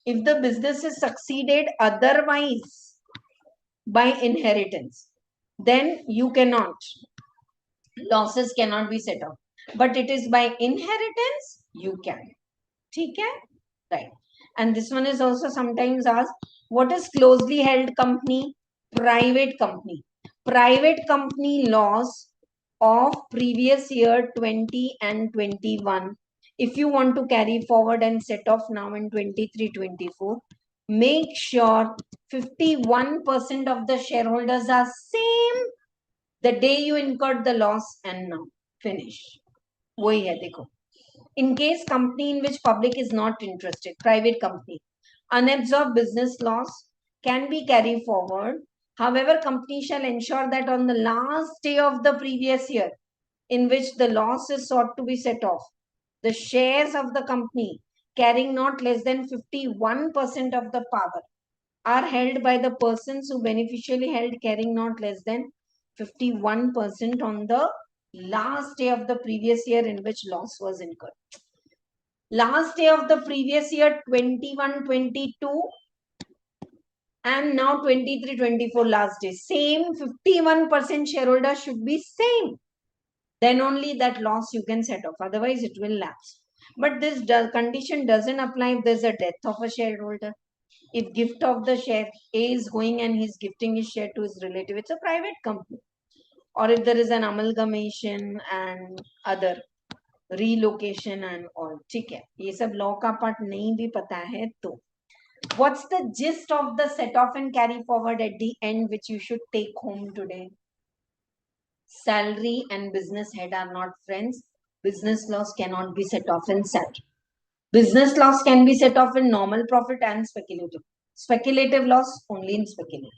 if the business is succeeded otherwise by inheritance, then you cannot. Losses cannot be set off. But it is by inheritance, you can. Okay? Right. And this one is also sometimes asked, what is closely held company? Private company. Private company loss of previous year 20 and 21. If you want to carry forward and set off now in 23-24, make sure 51% of the shareholders are same the day you incurred the loss and now. Finish. वही है देखो. In case company in which public is not interested, private company, unabsorbed business loss can be carried forward. However, company shall ensure that on the last day of the previous year in which the loss is sought to be set off, the shares of the company carrying not less than 51% of the power are held by the persons who beneficially held carrying not less than 51% on the last day of the previous year in which loss was incurred. Last day of the previous year 21-22 and now 23-24 last day. Same 51% shareholder should be same. Then only that loss you can set off. Otherwise it will lapse. But this condition doesn't apply if there's a death of a shareholder. If gift of the share, A is going and he's gifting his share to his relative, it's a private company. Or if there is an amalgamation and other relocation and all. ठीक है, ये सब law का part नहीं भी पता है तो. What's the gist of the set off and carry forward at the end which you should take home today? Salary and business head are not friends. Business loss cannot be set off in salary. Business loss can be set off in normal profit and speculative. Speculative loss only in speculative.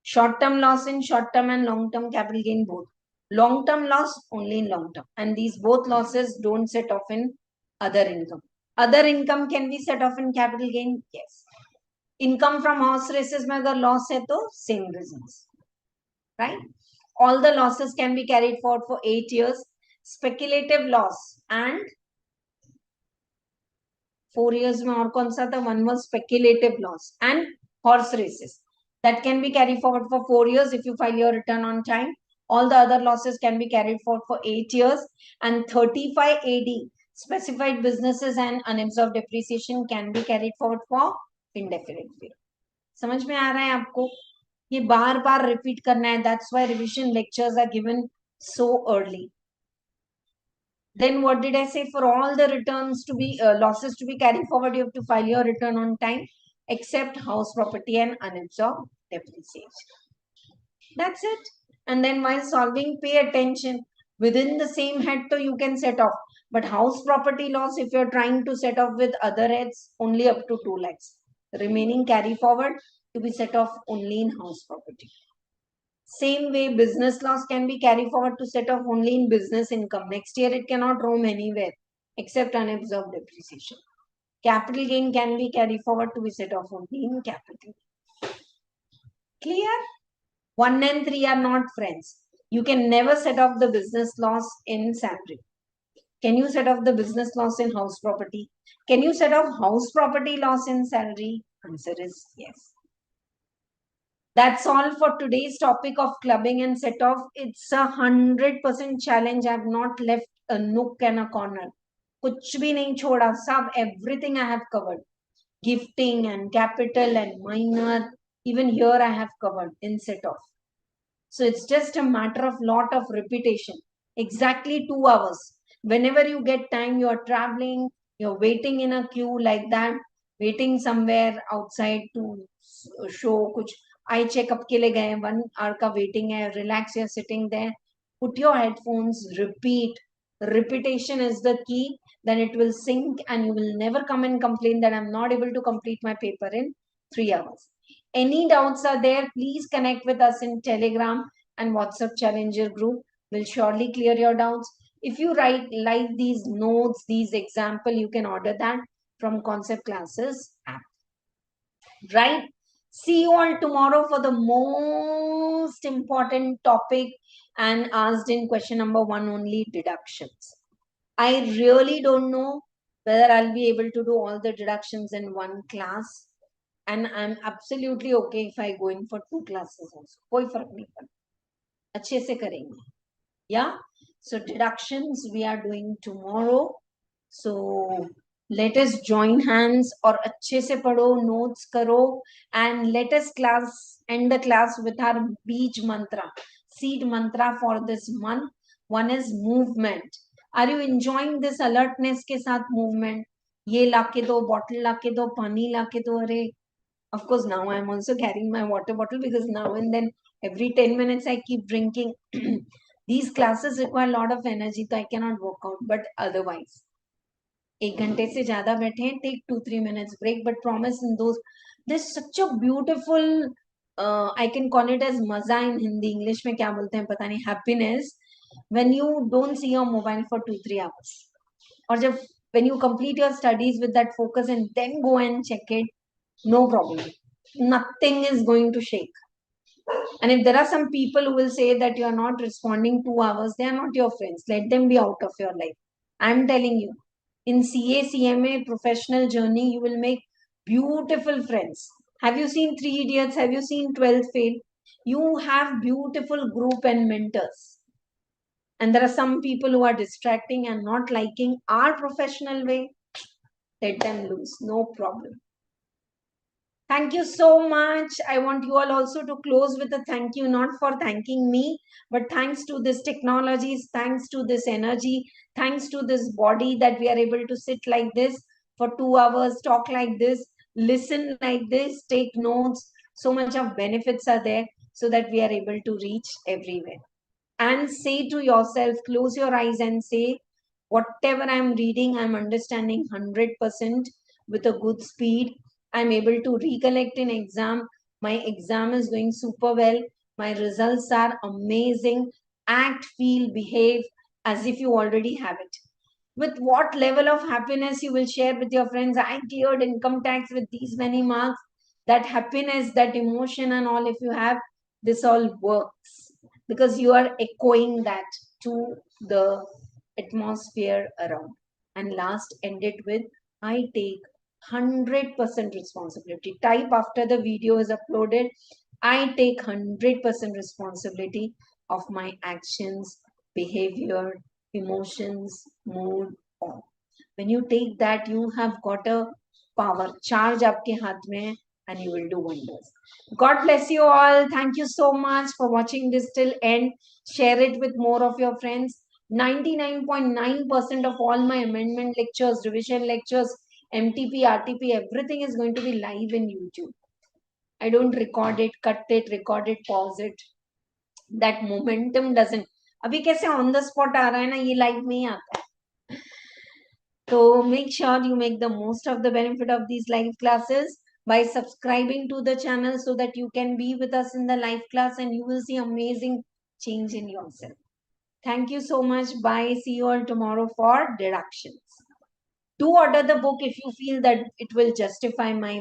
Short-term loss in short-term and long-term capital gain both. Long-term loss only in long-term. And these both losses don't set off in other income. Other income can be set off in capital gain? Yes. Income from horse races में अगर loss है तो same reasons, right? All the losses can be carried forward for 8 years. Speculative loss and 4 years में और कौन सा था? One was speculative loss and horse races. That can be carried forward for 4 years if you file your return on time. All the other losses can be carried forward for 8 years. And 35 AD, specified businesses and unabsorbed depreciation can be carried forward for indefinite period. समझ में आ रहा है आपको? ये बार बार repeat करना है. That's why revision lectures are given so early. Then what did I say? For all the returns to be losses to be carried forward, you have to file your return on time, except house property and unabsorbed depreciation. That's it. And then while solving, pay attention. Within the same head, so you can set off. But house property loss, if you're trying to set off with other heads, only up to 2 lakhs. Remaining carry forward to be set off only in house property. Same way, business loss can be carried forward to set off only in business income. Next year, it cannot roam anywhere except unabsorbed depreciation. Capital gain can be carried forward to be set off only in capital. Clear? 1 and 3 are not friends. You can never set off the business loss in salary. Can you set off the business loss in house property? Can you set off house property loss in salary? Answer is yes. That's all for today's topic of clubbing and set off. It's 100% challenge. I've not left a nook and a corner. कुछ भी नहीं छोड़ा. सब everything I have covered. Gifting and capital and minor. Even here I have covered in set off. So it's just a matter of lot of repetition. Exactly 2 hours. Whenever you get time, you are traveling, you're waiting in a queue like that, waiting somewhere outside to show kuch eye checkup ke liye gaye, 1 hour ka waiting hai, relax, you're sitting there, put your headphones, repeat. Repetition is the key. Then it will sink and you will never come and complain that I'm not able to complete my paper in 3 hours. Any doubts are there, please connect with us in Telegram and WhatsApp Challenger group. We'll surely clear your doubts. If you write like these notes, these example, you can order that from Concept Classes app. Right? See you all tomorrow for the most important topic and asked in question number 1 only, deductions. I really don't know whether I'll be able to do all the deductions in one class. And I'm absolutely okay if I go in for 2 classes also. कोई फर्क नहीं पड़ता. अच्छे से करेंगे. Yeah. So deductions we are doing tomorrow. So let us join hands और अच्छे से पढ़ो, notes करो, and let us end the class with our beach mantra, seed mantra for this month. One is movement. Are you enjoying this alertness के साथ movement? ये लाके दो, bottle लाके दो, पानी लाके दो. अरे, of course, now I'm also carrying my water bottle because now and then every 10 minutes I keep drinking. These classes require a lot of energy, so I cannot work out. But otherwise, 1 घंटे से ज़्यादा बैठे हैं, take 2-3 minutes break. But promise in those, there's such a beautiful, I can call it as मजा in Hindi. English में क्या बोलते हैं पता नहीं, happiness when you don't see your mobile for 2-3 hours. और जब when you complete your studies with that focus and then go and check it, no problem. Nothing is going to shake. And if there are some people who will say that you are not responding 2 hours, they are not your friends. Let them be out of your life. I'm telling you, in CA CMA professional journey, you will make beautiful friends. Have you seen 3 Idiots? Have you seen 12th Fail? You have beautiful group and mentors. And there are some people who are distracting and not liking our professional way. Let them loose. No problem. Thank you so much. I want you all also to close with a thank you, not for thanking me, but thanks to this technologies, thanks to this energy, thanks to this body that we are able to sit like this for 2 hours, talk like this, listen like this, take notes. So much of benefits are there so that we are able to reach everywhere. And say to yourself, close your eyes and say, whatever I'm reading, I'm understanding 100% with a good speed. I'm able to recollect in exam. My exam is going super well. My results are amazing. Act, feel, behave as if you already have it. With what level of happiness you will share with your friends? I cleared income tax with these many marks. that happiness, that emotion and all, if you have, this all works because you are echoing that to the atmosphere around. And last, end it with, I take 100% responsibility. Type after the video is uploaded, I take 100% responsibility of my actions, behavior, emotions, mood, all. When you take that, you have got a power charge आपके हाथ में, and you will do wonders. God bless you all. Thank you so much for watching this till end. Share it with more of your friends. 99.9% of all my amendment lectures, revision lectures, MTP, RTP, everything is going to be live in YouTube. I don't record it, cut it, record it, pause it. That momentum doesn't. अभी कैसे on the spot आ रहा है ना, ये live में ही आता है. So make sure you make the most of the benefit of these live classes by subscribing to the channel so that you can be with us in the live class and you will see amazing change in yourself. Thank you so much. Bye. See you all tomorrow for deductions. Do order the book if you feel that it will justify my